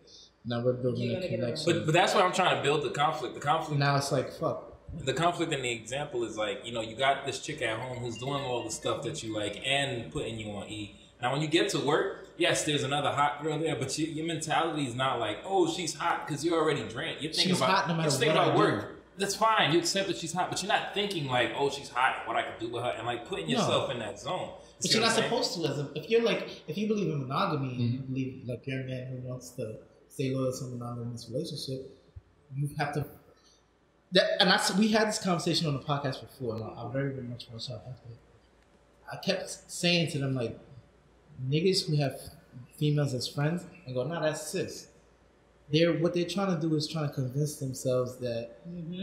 now we're building a connection. But that's why I'm trying to build the conflict. The conflict. Now it's like, fuck. The conflict in the example is like, you know, you got this chick at home who's doing all the stuff that you like and putting you on E. Now, when you get to work, yes, there's another hot girl there, but your mentality is not like, oh, she's hot because you're already drained. You're thinking about work. That's fine. You accept that she's hot, but you're not thinking like, oh, she's hot and what I can do with her, and like putting yourself in that zone. But you're not supposed to. If you believe in monogamy, and you believe like you're a man who wants to stay loyal to a monogamous relationship, you have to. We had this conversation on the podcast before, and I very, very much want to shout out to it. I kept saying to them like, niggas who have females as friends and go, nah, that's sis. What they're trying to do is trying to convince themselves that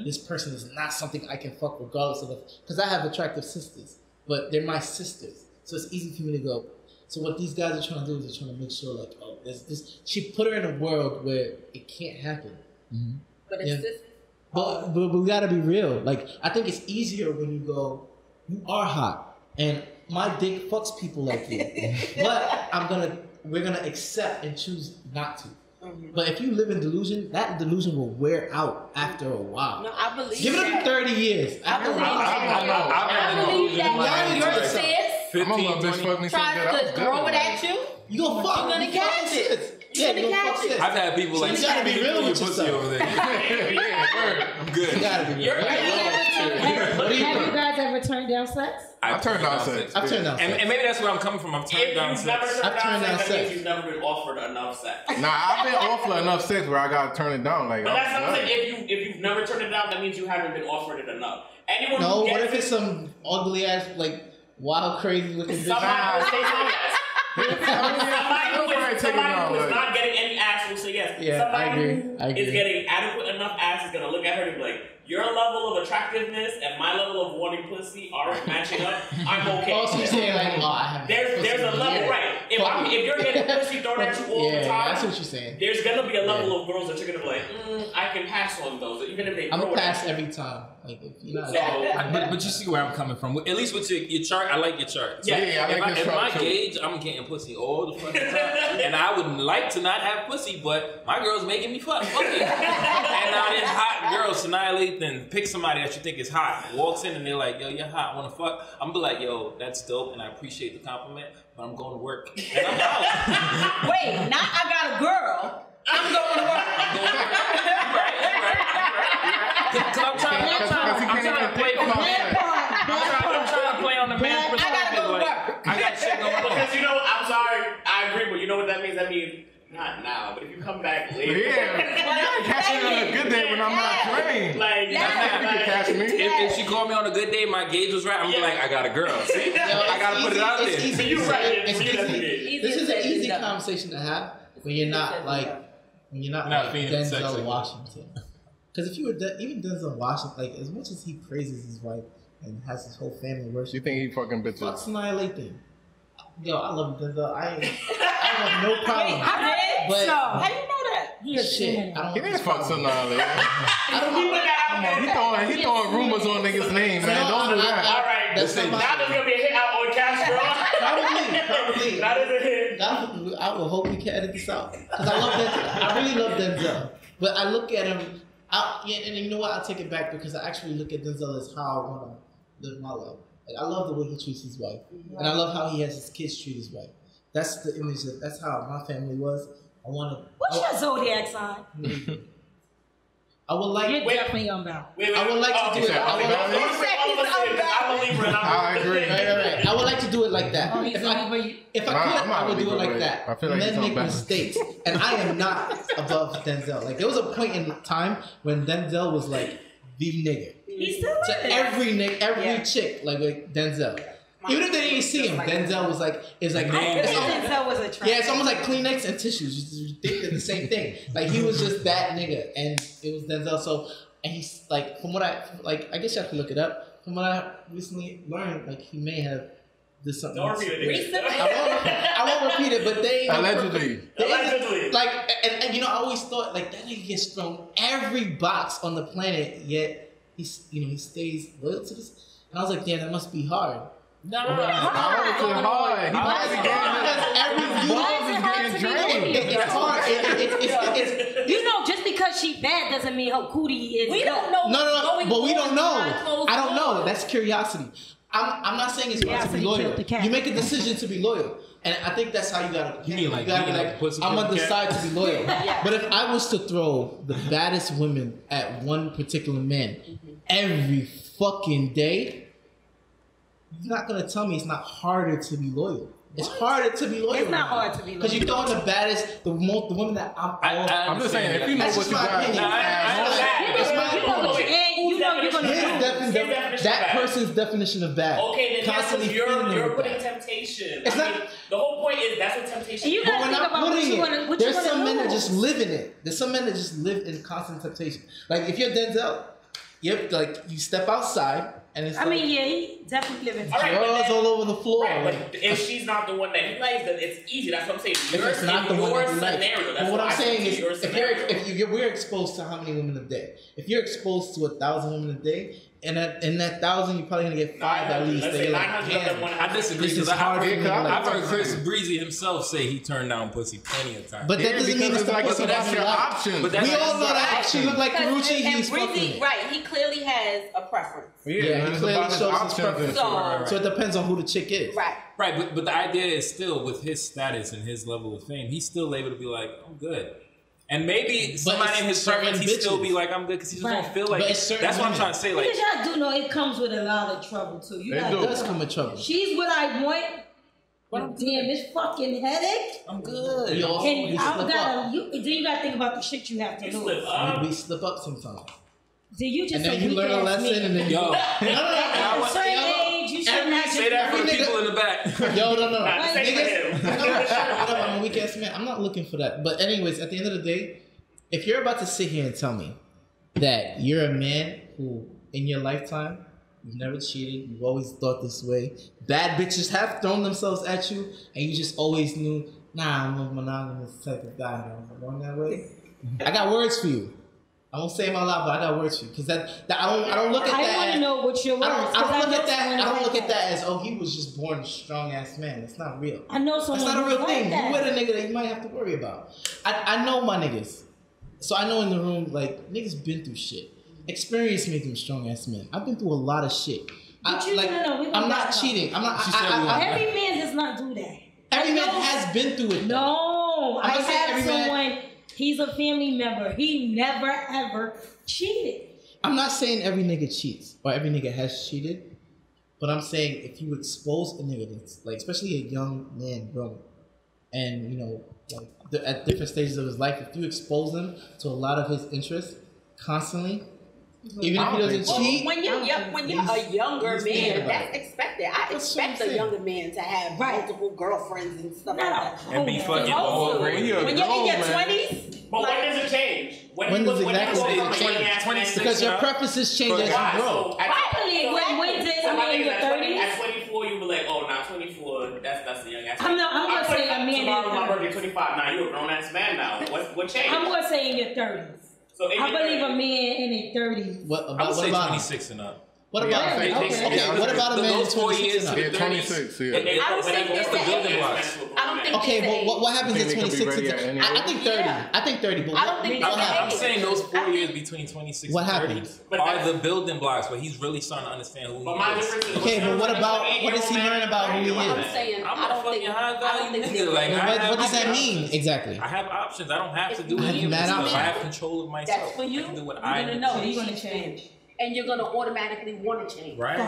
this person is not something I can fuck regardless of because I have attractive sisters, but they're my sisters, so it's easy for me to go. So what these guys are trying to do is they're trying to make sure like, oh, there's this. She put her in a world where it can't happen. But it's this. But we gotta be real. Like I think it's easier when you go, you are hot, and my dick fucks people like you, but we're gonna accept and choose not to. But if you live in delusion, that delusion will wear out after a while. No, I believe. Give it 30 years. I believe that. I'm a little bitch fuck me. Tries to throw it at you. You gonna fuck. You're gonna catch it. Yeah, you gonna fuck it. I've had people like, you gotta be real with yourself. Over there. I'm good. You gotta be real. Have you guys ever turned down sex? I've turned down sex. I've turned down sex. And maybe that's where I'm coming from. I've turned down sex. I've turned down sex. You've never been offered enough sex. Nah, I've been offered enough sex where I gotta turn it down. Like, but that's what I'm saying. If you've never turned it down, that means you haven't been offered it enough. Anyone no, what if it's some ugly ass, like wild, crazy looking bitch? Somebody who is not getting any ass will say yes. Yeah, somebody who is getting adequate enough ass is gonna look at her and be like, your level of attractiveness and my level of wanting pussy aren't matching up. I'm okay. Also, you're saying like, oh, I have there's a level, right? if you're getting pussy thrown at you all the time, that's what you're saying. There's gonna be a level of girls that you're gonna be like, I can pass on those, even if they. I'm gonna pass every time. Like, if you're not. But you see where I'm coming from. At least with your chart, I like your chart. So if my gauge, I'm getting pussy all the fucking time, and I would like to not have pussy, but my girl's making me fuck. Okay. And now this hot girl, Sanaa Lathan, pick somebody that you think is hot, walks in and they're like, yo, you're hot, wanna fuck? I'm gonna be like, yo, that's dope, and I appreciate the compliment, but I'm going to work. And I'm out. Wait, not I got a girl. I'm going to work. Because I'm trying to play on the man's perspective. I gotta go to work. I got shit going on. Because I'm sorry, I agree, but you know what that means? That means not now, but if you come back later. Yeah, you gotta catch me on a good day when I'm not playing. Like, you can catch me. If she called me on a good day, my gauge was right, I'm gonna be like, I got a girl. See? I gotta put it out there. You're right. This is an easy conversation to have when you're not like Denzel Washington. Because if you were even Denzel Washington, like as much as he praises his wife and has his whole family worship, You think he fucking bitches? fuck Sanaa Lathan. Yo, I love Denzel. I have no problem. But How you know that? shit, I He don't. didn't fuck Sanaa Lathan. I don't know. He throwing rumors on niggas' names, man. Don't do that. All right, That's now not there's gonna be a hit out on Castro. Probably. Now there's a hit. I will hope we can edit this out because I love Denzel. I really love Denzel, but I look at him. And you know what? I'll take it back because I actually look at Denzel as how I want to live my life. Like, I love the way he treats his wife, and I love how he has his kids treat his wife. That's the image. That's how my family was. I want to. What's your zodiac sign? I would like. You're definitely unbound. I would like to do it. I agree. Right. I would like to do it like that. Oh, he's If I could, I would do it like that. I feel like Men he's make unbalanced. mistakes, and I am not above Denzel. Like there was a point in time when Denzel was like the nigga He's still to living. every chick, like Denzel. Even if they didn't see him, Denzel was like, I think Denzel was a trap. yeah, it's almost like Kleenex and tissues. You think they're the same thing. Like he was just that nigga, and it was Denzel. So, and he's like, from what I guess you have to look it up. From what I recently learned, like he may have did something. Don't repeat it. I won't repeat it, but they Allegedly. like, and you know, I always thought like that nigga gets thrown every box on the planet, yet he stays loyal to this. And I was like, damn, that must be hard. No. Hard. It's hard. You know, just because she bad doesn't mean her cootie is. We don't know. No, but we don't know. Closed I don't know. doors. That's curiosity. I'm not saying it's hard to be Curiosity loyal. killed the cat. You make a decision to be loyal, and I think that's how you gotta. You mean like gotta be beating up pussy I'm killed gonna the cat? decide to be loyal. Yeah. But if I was to throw the baddest women at one particular man every fucking day, you're not gonna tell me it's not harder to be loyal. It's harder to be loyal. It's not hard to be loyal. because you're throwing the baddest, the women that I'm just saying, if you know That's what just you my got. opinion. That's my opinion. You know you're gonna do. That person's definition of bad. Okay, then that's Constantly what feeling you're with putting that. temptation. It's I not- mean, the whole point is that's what temptation And you is. But gotta we're think not about what putting you it. wanna. What There's you some wanna men that do. just live in it. There's some men that just live in constant temptation. Like if you're Denzel, like you step outside and it's I like mean, yeah, he definitely living. All right, but girls then- all over the floor. Right, Like, but if she's not the one that he likes, then it's easy. That's what I'm saying. if it's not the one that you like. scenario, that's But what I'm I saying see is, your scenario. we're exposed to how many women a day? If you're exposed to 1,000 women a day, and in that 1,000, you're probably gonna get 5 at least. Let's That say you're like, 900 of them damn. want to I have disagree This is because hard for me to I've like. heard Chris Breezy himself say he turned down pussy plenty of times. But that Yeah, doesn't mean because it's the like it's pussy about that your you like. options. But that's We all know that option. if she look like Karuchi, and he's fucking Breezy, it. right? He clearly has a preference. Yeah, man, he it's clearly about his shows his options and preference. shit. So- So it depends on who the chick is. Right. Right, but the idea is still with his status and his level of fame, he's still able to be like, I'm good. And maybe somebody it's in his certain preference, he still bitches. be like, I'm good, because he just Right. don't feel like But it. it's certain That's what I'm women. trying to say. Like, Because y'all do know it comes with a lot of trouble too. You They gotta do. It does come with trouble. She's what I want. But damn, this fucking headache. I'm good. We also And we I slip up. gotta. Then you gotta think about the shit you have to You do. slip up. We slip up sometimes. Then you just And then a you learn a weak-ass lesson man. and then you Yo, At a certain age, you should not say that for the Every nigga- people in the back. Yo, no. Nah, say for Niggas, him. no, shut up, I'm a weak ass man. I'm not looking for that. But anyways, at the end of the day, if you're about to sit here and tell me that you're a man who, in your lifetime, You've never cheated. You've always thought this way. Bad bitches have thrown themselves at you, and you just always knew, nah, I'm a monogamous type of guy. I'm going that way. I got words for you. I won't say them out loud, but I got words for you. Because I don't look at that. I want to know what your words. I don't look at that. I don't look at that as, oh, he was just born a strong ass man. That's not real. I know someone. That's not a real thing. Like you with a nigga that you might have to worry about. I know my niggas, so I know in the room like niggas been through shit. Experience make them strong ass men. I've been through a lot of shit. I'm not cheating. I'm not. Every man does not do that. Every man has been through it. No, I have someone. He's a family member. He never ever cheated. I'm not saying every nigga cheats or every nigga has cheated, but I'm saying if you expose a nigga that's like, especially a young man, bro, and you know, like at different stages of his life, if you expose him to a lot of his interests constantly, even if he doesn't cheat. When you're a younger man, that's expected. I expect a younger man to have multiple girlfriends and stuff like that. And be fucking old. When you're in your 20s. But when does it change? When does it change? Because your preferences change as you grow. When did in your 30s? At 24, you were like, oh, now 24, that's the young ass. I'm gonna say a man in tomorrow my birthday, 25. Now you're a grown ass man now. What changed? I'm gonna say in your 30s. So I believe a man in their 30s. What I would say 26 and up. What about what about a man those 4 years? Yeah, 26. Yeah. I would say that's the building blocks. I don't think. Okay, but what happens at 26? I think 30. I think 30. But I don't think I'm saying those 4 years between 26 what and 30 happens? are the building blocks where he's really starting to understand who he is. Okay, but what does he learn about who he I'm is? saying I'm I a don't fucking think. high value nigga. Like, What does that mean exactly? I have options. I don't have to do I any of have this mad stuff. I options. have control of myself. That's for you. I can do what You're I gonna need know to do. you're gonna change, and you're gonna automatically want to change. Right.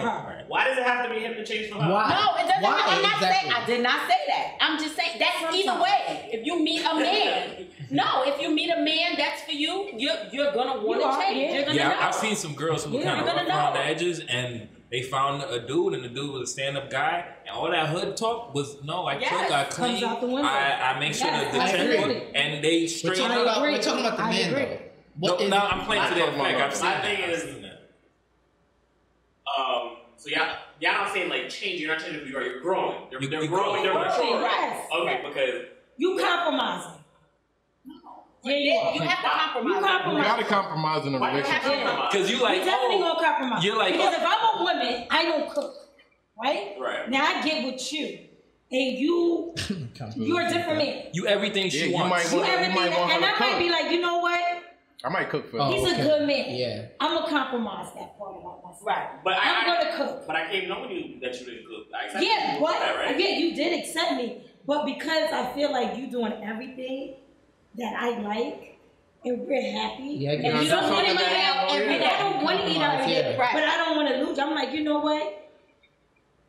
Why does it have to be him to change for her? Why? No, it doesn't. Why I'm not exactly? saying. I did not say that. I'm just saying that's either way. If you meet a man, if you meet a man, that's for you. You're gonna want to change. You're gonna know. I've seen some girls who were kind of rough around the edges, and they found a dude, and the dude was a stand-up guy, and all that hood talk was no, I cook, I clean, I make sure that the checkbook, and they straight up. We're talking about the man though. No, I'm playing to that effect. I've seen My that. thing is, so y'all not saying like change. You're not changing who you are. You're growing. They're growing. They're maturing. Yes. Okay, because You compromising. Yeah, You have to compromise. You gotta compromise in a why do you have to relationship. compromise? Because you like, We definitely gonna compromise. you're like, because if I'm a woman, I don't cook, right? Right. Now I get with you, and you're a different man. you everything Yeah, she you wants. might You want her everything, and I to might cook. be like, you know what? I might cook for Oh, you. He's okay. a good man. Yeah. I'm gonna compromise that part about myself. Right. But I'm gonna cook. But I came knowing you that you didn't cook. I accepted Yeah, you but for that, right? yeah, you did accept me, but because I feel like you doing everything that I like, and we're happy, Yeah, and girl, you don't that's want to something eat that- out every day. I don't want to eat out every day, Yeah. but I don't want to lose. I'm like, you know what?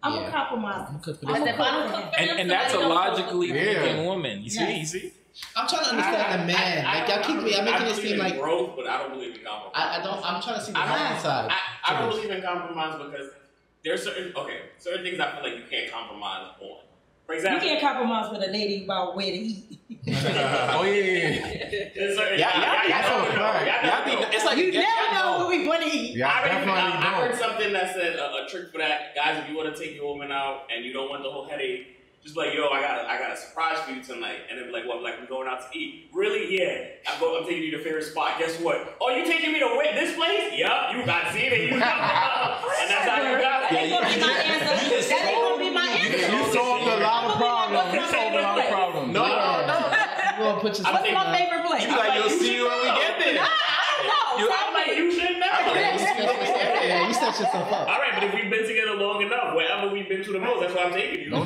I'm Yeah. gonna compromise. I'm cook for I this. said, if I don't cook for them, And that's a somebody else will logically cook. thinking woman. You see? Yes. You see? I'm trying to understand the man. Like y'all keep me. I'm making it seem like growth, but I don't believe in compromise. I don't. I'm trying to see the I don't- man side. I don't believe in compromise because there's certain things I feel like you can't compromise on. For You example, can't compromise with a lady about where to eat. Oh yeah. there's certain It's like You never know what we want to eat. Yeah, I definitely heard don't. something that said a trick for that, guys. If you want to take your woman out and you don't want the whole headache, just be like, yo, I got a surprise for you tonight, and then be like, what? Like we're going out to eat? Really? Yeah. I'm taking you to your favorite spot. Guess what? Oh, you taking me to this place? Yup. You got seen it. You got and that's how you got That it. ain't gonna be my answer. That ain't gonna be my answer. You solved a lot of problems. You solved a lot of problems. No. You gonna put yourself What's in my there. favorite place? You be like, you'll see you when we get there. I'm like, you should know. Yeah, you set yourself up. All right, but if we've been together long enough, wherever we've been to the most, that's why I'm taking you. Don't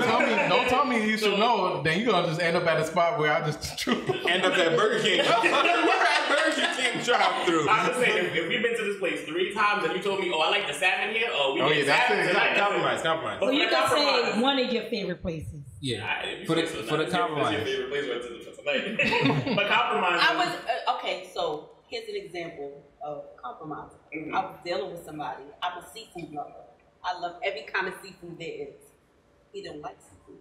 tell me you should know. Then you gonna just end up at a spot where I just End up at Burger King. We're at Burger King drive-through. I'm just saying, if we've been to this place 3 times and you told me, oh, I like the salmon here, we Oh, get yeah, that's salmon it. tonight. Compromise. So you can say one of your favorite places. Yeah. For the compromise. That's your favorite place where it's tonight. But compromise. I was okay. So here's an example of compromise. I was dealing with somebody. I'm a seafood lover. I love every kind of seafood there is. He don't like seafood,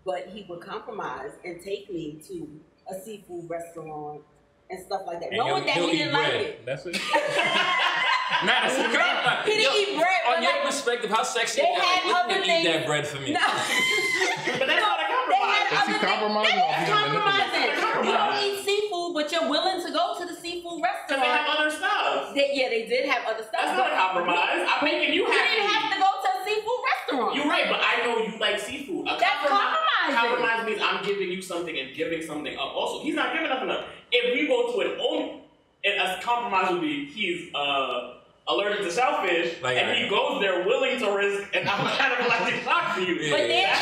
but he would compromise and take me to a seafood restaurant and stuff like that, knowing that he didn't like it. That's it. Not a compromise. He didn't eat bread. On your perspective, how sexy They is that? had Like, other look, eat things. that bread for me. No. But that's not a compromise. Is he compromising or That's he compromising. manipulating? You don't eat seafood, but you're willing to go to the seafood Because they have restaurant. other stuff. They did have other stuff. That's not a compromise. I'm making you You didn't have happy. to go to a seafood restaurant. You're right, but I know you like seafood. A That's compromising. Compromise means I'm giving you something and giving something up. Also, he's not giving up enough. If we go to an own, a compromise would be he's allergic to shellfish, Like, and he goes there willing to risk an anaphylactic shock for you. But there have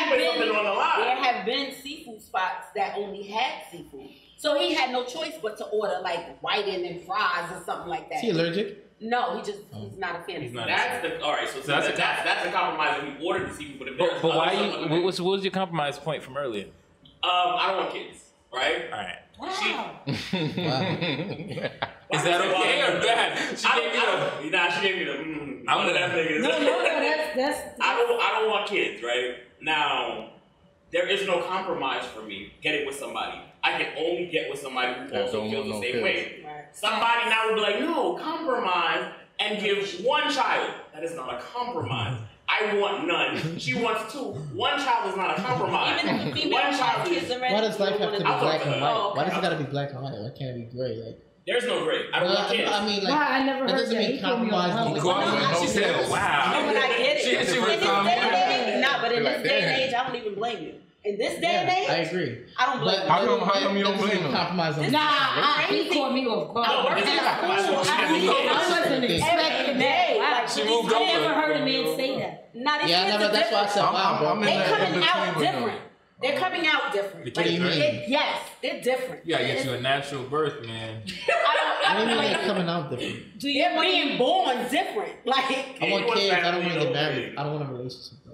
Put something on the line. there have been seafood spots that only had seafood. So he had no choice but to order like whiting and fries or something like that. Is he allergic? No, he's not a fan. He's not. That's the all right. So that's that's a compromise if we ordered the seafood. But if there's But why other you? stuff on the What was your compromise point from earlier? I don't want kids, right? All right. Wow. Is that okay or bad? She gave me the. She gave me the. I'm One of them niggas. No, that's. I don't want kids, right? Now, there is no compromise for me getting with somebody. I can only get with somebody who That also don't feels want the no same kids. way. Somebody now will be like, no, compromise and give one child. That is not a compromise. I want none. She wants two. One child is not a compromise. Even if the female One has child kids is. already. Why does life have to be I'll black talk and to white? her. Why does it gotta be black and white? Why can't it be gray? Like, There's no gray. I don't want kids. I mean, like, Wow, I never that heard doesn't that. mean He put me on compromise. the Go on, No, she said, "Wow." No, but I get it. She In this was day and age, nah, but in Like, this day and damn. age, I don't even blame you. In this day and Yeah, I age, agree. I don't blame But you. How come you don't that doesn't blame him? Compromise on Nah, he caught me off guard. No, work it's at not school. compromise. I wasn't expecting that. Wow. She moved I never over. heard a man say that. Nah, these Yeah, I kids never. are That's why I different. said, wow, bro. I'm in They that coming in out between with them. different. They're coming out different. The kids, What do you right? mean? Yes, they're different. You gotta get you a natural birth, man. I don't mean they're coming out different. Do you They're want being born different. Like, I want you want kids. I don't family, want to get no married. baby. I don't want a relationship, though.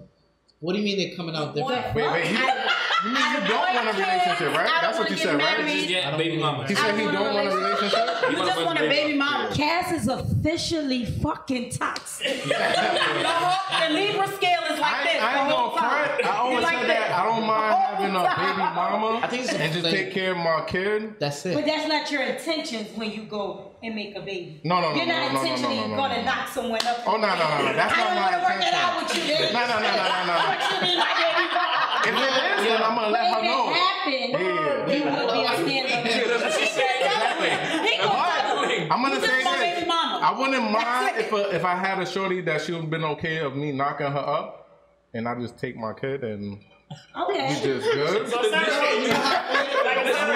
What do you mean they're coming out different? Wait, you mean you don't want a relationship, right? That's what you said, right? Just get baby mama. He said he don't want a relationship. you just want a baby mama. Cass is officially fucking toxic. The Libra scale is like this. I ain't the whole gonna front. time. I always Like said this. that I don't mind having a baby mama I think it's and just take care of my kid. That's But it. that's not your intentions when you go and make a baby. No. You're not intentionally gonna knock someone up. Oh no. That's I not don't my want to work it intention. out with you. Then. No. What you mean by baby mama? If it is, then I'm gonna let But her if it know. happened, Yeah. then we'll be a stand-up. That's what she said. He gonna tell you. I'm gonna You just say want this. baby mama. I wouldn't mind That's if I had a shorty that she would have been okay of me knocking her up, and I just take my kid and Okay. we just good. So Saturday,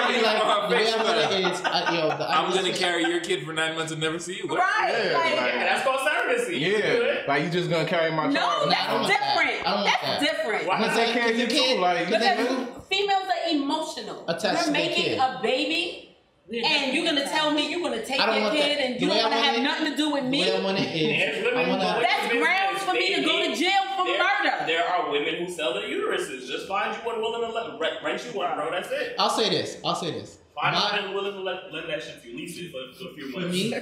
Really, like, the way I put it is, I'm gonna carry your kid for 9 months and never see you. What? Right. Yeah, like, like- yeah, that's called surrogacy. You do Yeah, it. like you just gonna carry my no, child. I that's don't want that. different. I don't want That's that. different. Why Because they can't get too like. Because females are emotional. Attached to You're their making kid. a baby, and you're gonna tell me you're gonna take I don't your want kid that. and The you way don't I wanna have want it- nothing to do with The me. way I want it There's is, women I who want go to. with That's women grounds for me to go to jail for murder. There are women who sell their uteruses. Just find you one willing to rent you one, bro. That's it. I'll say this. Find My- a man willing to lend that shit to you. Lease it for a few For months. me,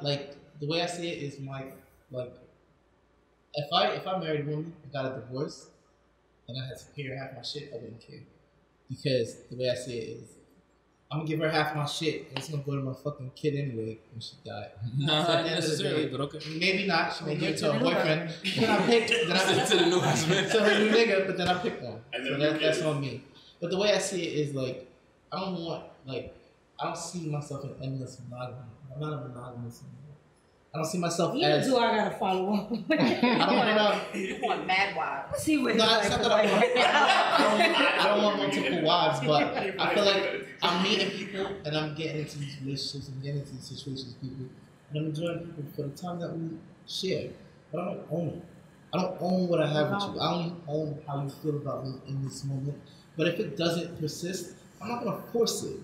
like the way I see it is like if I married a woman and got a divorce and I had to pay her half my shit, I wouldn't care. Because the way I see it is I'm gonna give her half my shit and it's gonna go to my fucking kid anyway when she died. So Nah, at not the end of the necessarily, day, but okay. Maybe not, she may give it to her boyfriend. Then I picked To the new husband. to her new nigga, but then I picked one. And So then that's you on me. But the way I see it is like I don't see myself in endless monogamy. I'm not a monogamous anymore. I don't see myself You as do. I gotta follow up. I don't want to. You want mad wives. See what No, it's it's not like. that I don't want multiple wives, but I feel like I'm meeting people and I'm getting into these relationships and getting into these situations with people, and I'm enjoying people for the time that we share. But I don't own it. I don't own what I have with you. I don't own how you feel about me in this moment. But if it doesn't persist, I'm not gonna force it.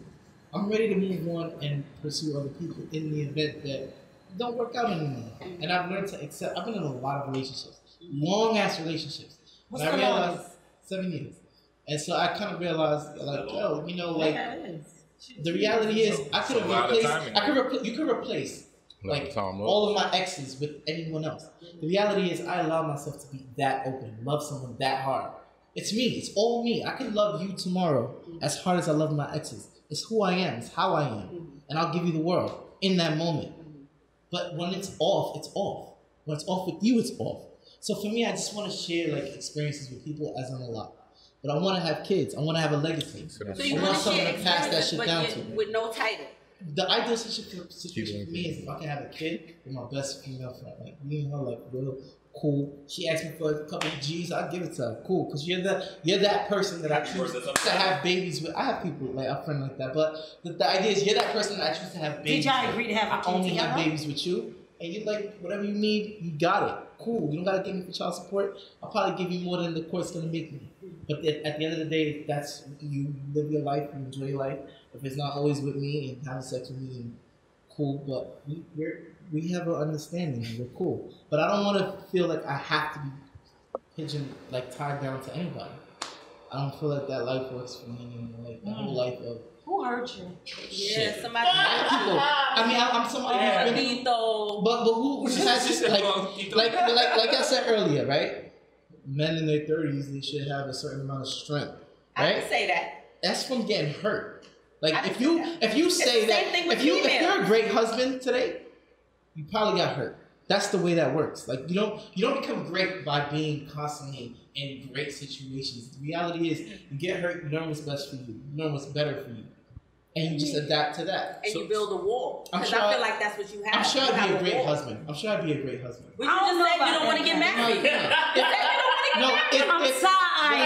I'm ready to move on and pursue other people in the event that it don't work out anymore. And I've learned to accept. I've been in a lot of relationships, long ass relationships. What's And I the realized longest? 7 years. And so I kind of realized, like, yo, you know, like the reality is, I could It's a lot have of replaced. timing. You could replace like Tom, all of my exes with anyone else. The reality is, I allow myself to be that open, love someone that hard. It's me. It's all me. I can love you tomorrow as hard as I love my exes. It's who I am. It's how I am, and I'll give you the world in that moment. But when it's off, it's off. When it's off with you, it's off. So for me, I just want to share like experiences with people as I'm alive. But I want to have kids. I want to have a legacy. So you want to share experiences, but with no title. The ideal situation for me is if I can have a kid with my best female friend, like me and her, like real cool. She asked me for a couple of G's, I'll give it to her. Cool, because you're that person that I choose to have babies with. I have people like a friend like that, but the idea is you're that person that I choose to have babies. Did y'all agree to have? I only have babies with you, and you like whatever you need, you got it. Cool. You don't gotta give me for child support. I'll probably give you more than the court's gonna make me. But at the end of the day, that's you live your life, you enjoy your life. If it's not always with me and having sex with me, and cool. But we have an understanding. And we're cool. But I don't want to feel like I have to be tied down to anybody. I don't feel like that life works for me anymore. Like the whole life of. Who hurt you? Yeah, somebody hurt you. I mean, I'm somebody who's been, but who has this like I said earlier, right? Men in their 30s, they should have a certain amount of strength, right? I can say that. That's from getting hurt. Like if you say that if you're a great husband today, you probably got hurt. That's the way that works. Like you don't become great by being constantly in great situations. The reality is you get hurt, you learn what's best for you, you learn what's better for you. And you just adapt to that. And you build a wall. Because I feel like that's what you have. I'm sure I'd be a great husband. I'm sure I'd be a great husband. But you just said you don't want to get married. I'm sorry. I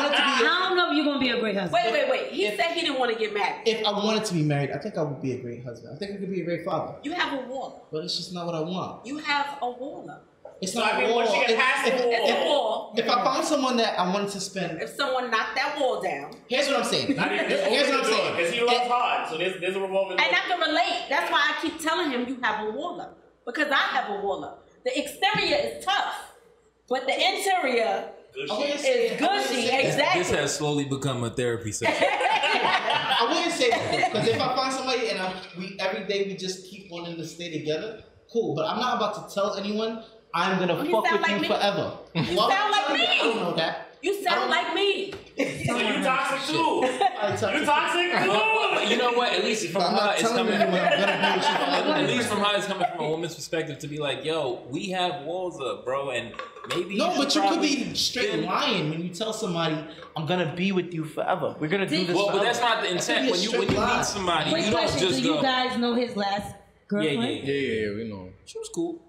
wanted to be. I don't know if you're going to be a great husband. Wait. He said he didn't want to get married. If I wanted to be married, I think I would be a great husband. I think I could be a great father. You have a wall. But it's just not what I want. You have a wall. It's not a wall. If I found someone that I wanted to spend. If someone knocked that wall down. Here's what I'm saying. Because he loves hard. So there's a revolving door. And I can relate. That's why I keep telling him you have a wall up. Because I have a wall up. The exterior is tough. But the interior is gushy. Exactly. This has slowly become a therapy session. I wouldn't say that. Because if I find somebody and every day we just keep wanting to stay together, cool. But I'm not about to tell anyone I'm gonna fuck with you forever. You sound like me. I don't know that. You sound like me. So you toxic too. You toxic too. You know what? At least from her, it's coming. At least from her, it's coming from a woman's perspective to be like, "Yo, we have walls up, bro, and maybe." No, but you could be straight lying when you tell somebody, "I'm gonna be with you forever. We're gonna do this." Well, forever. but that's not the intent. When you meet somebody, you don't just go. Do you guys know his last girlfriend? Yeah, we know. She was cool.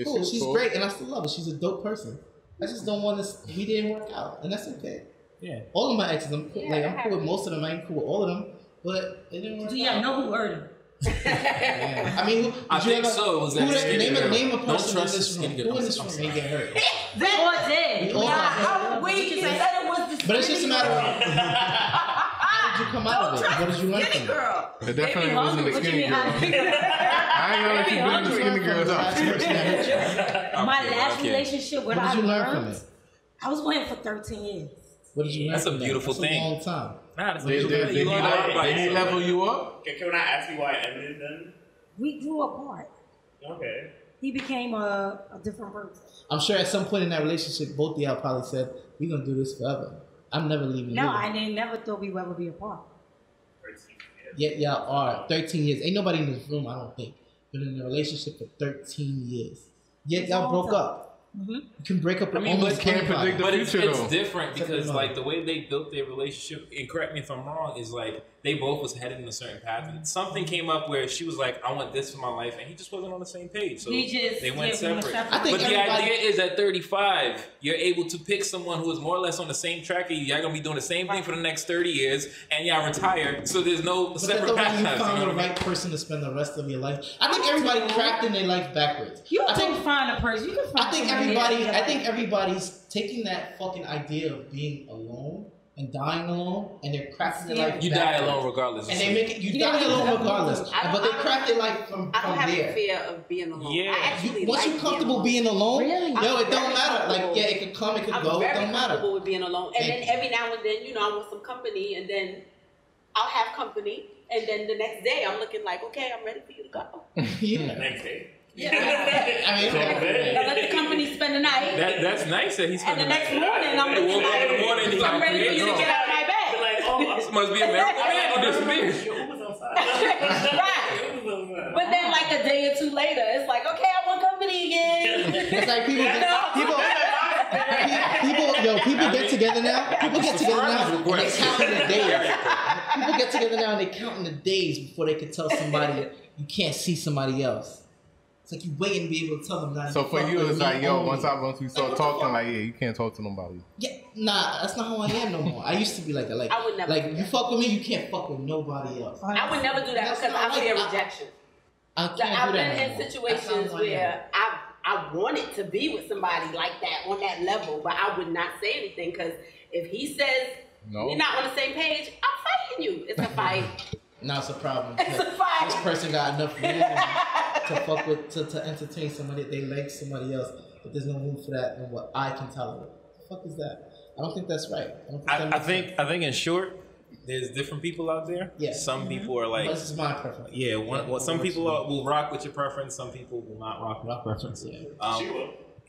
Cool. She's great, and I still love her. She's a dope person. I just don't want to. We didn't work out, and that's okay. Yeah. All of my exes, I'm cool. I'm cool with most of them. I ain't cool with all of them, but it didn't work out. Do y'all know who hurt him? Yeah. I mean, I think so. It was that skinny girl. Name a person Don't trust in this room. Who in this room ain't get hurt? We all did. We all got hurt. We said it was the But it's just a matter of how did you come out of it? What did you learn from it? girl. It definitely wasn't the skinny girl. I ain't gonna let you bring the skinny girls out. My last relationship, what did you learn from it? I was with him for 13 years. What did you learn? That's a beautiful thing. That's a long time. Nah, that's Did he level you up? Can I ask you why it ended then? We grew apart. Okay. He became a different person. I'm sure at some point in that relationship, both of y'all probably said, "We're gonna do this forever. I'm never leaving." No, I didn't never thought we would ever be apart. Yet y'all are 13 years. Ain't nobody in this room, I don't think, been in a relationship for 13 years. Yet y'all broke up. Mm-hmm. You can break up. I mean, almost can't predict the but future, it's though. different because like the way they built their relationship, and correct me if I'm wrong, is like they both was headed in a certain path, and something came up where she was like, "I want this for my life," and he just wasn't on the same page, so they went separate. I think but the idea is at 35, you're able to pick someone who is more or less on the same track as you. Y'all gonna be doing the same thing for the next 30 years, and y'all retire, so there's no separate paths. You found the right person to spend the rest of your life. I think everybody crafting their life backwards. You can find a person. You can find. I think everybody's taking that fucking idea of being alone and dying alone, and they're crafting their life. You die alone regardless. And they make it. You die alone regardless. But they craft their life from I don't have there. a fear of being alone. Yeah. I actually Once you're comfortable being alone, Really? yo, it don't matter. Like, yeah, it could come, it could I'm go, it very don't matter. comfortable with being alone. And then every now and then, I want some company, and then I'll have company, and then the next day I'm looking like, okay, I'm ready for you to go. Yeah. Next day. Yeah. I mean, I let the company spend the night. That's nice that he's. And the next morning, I'm looking like, I'm ready for you to get out of my bed. Like, oh, This must be a miracle man who disappeared. Right. But then, like like a day or two later, it's like, okay, I want company again. It's like people get together now. People get together now and they counting the days. People get together now and they counting the days before they can tell somebody you can't see somebody else. It's like you waiting to be able to tell them that. So for you, it's like, yo, once we start talking, like, yeah, you can't talk to nobody. Yeah, nah, that's not how I am no more. I used to be like that. Like, I would never. Like, you fuck with me, you can't fuck with nobody else. I would never do that because I fear rejection. I've been in situations where I wanted to be with somebody like that on that level, but I would not say anything because if he says we're not on the same page, I'm fighting you. It's a fight. Now it's a problem. It's a fight. This person got enough room to fuck with, to entertain somebody. They like somebody else, but there's no room for that in what I can tolerate. What the fuck is that? I don't think that's right. I think in short, there's different people out there. Yeah. Some people are like, this is my preference. Yeah. Some people will rock with your preference. Some people will not rock with your preference. Yeah.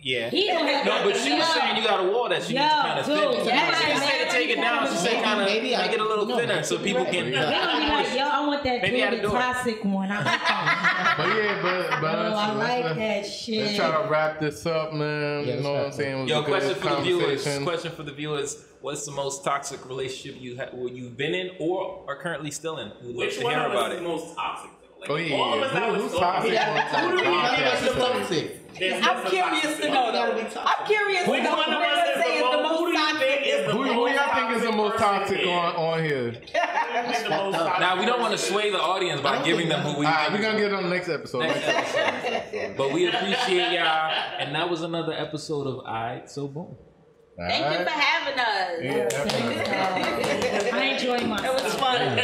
Yeah. No, but she was saying you got a wall that she needs to kind of thin. She didn't say to take it down. She said kind of make it a little thinner so people can. They're gonna be like, yo, I want that really toxic one. I like that. I like that shit. Let's try to wrap this up, man. You know what I'm saying? Yo, question for the viewers. What's the most toxic relationship you've been in or are currently still in? We'd love to hear about it. The most toxic? Like, who's toxic? Who do we think is toxic? I'm curious to know. I'm curious to know who y'all say is the most toxic. Who y'all think is the most toxic on here? Now we don't want to sway the audience by giving them who we. We're gonna get on the next episode. But we appreciate y'all, and that was another episode of Aight, so boom. Thank you for having us. I enjoyed myself. It was fun.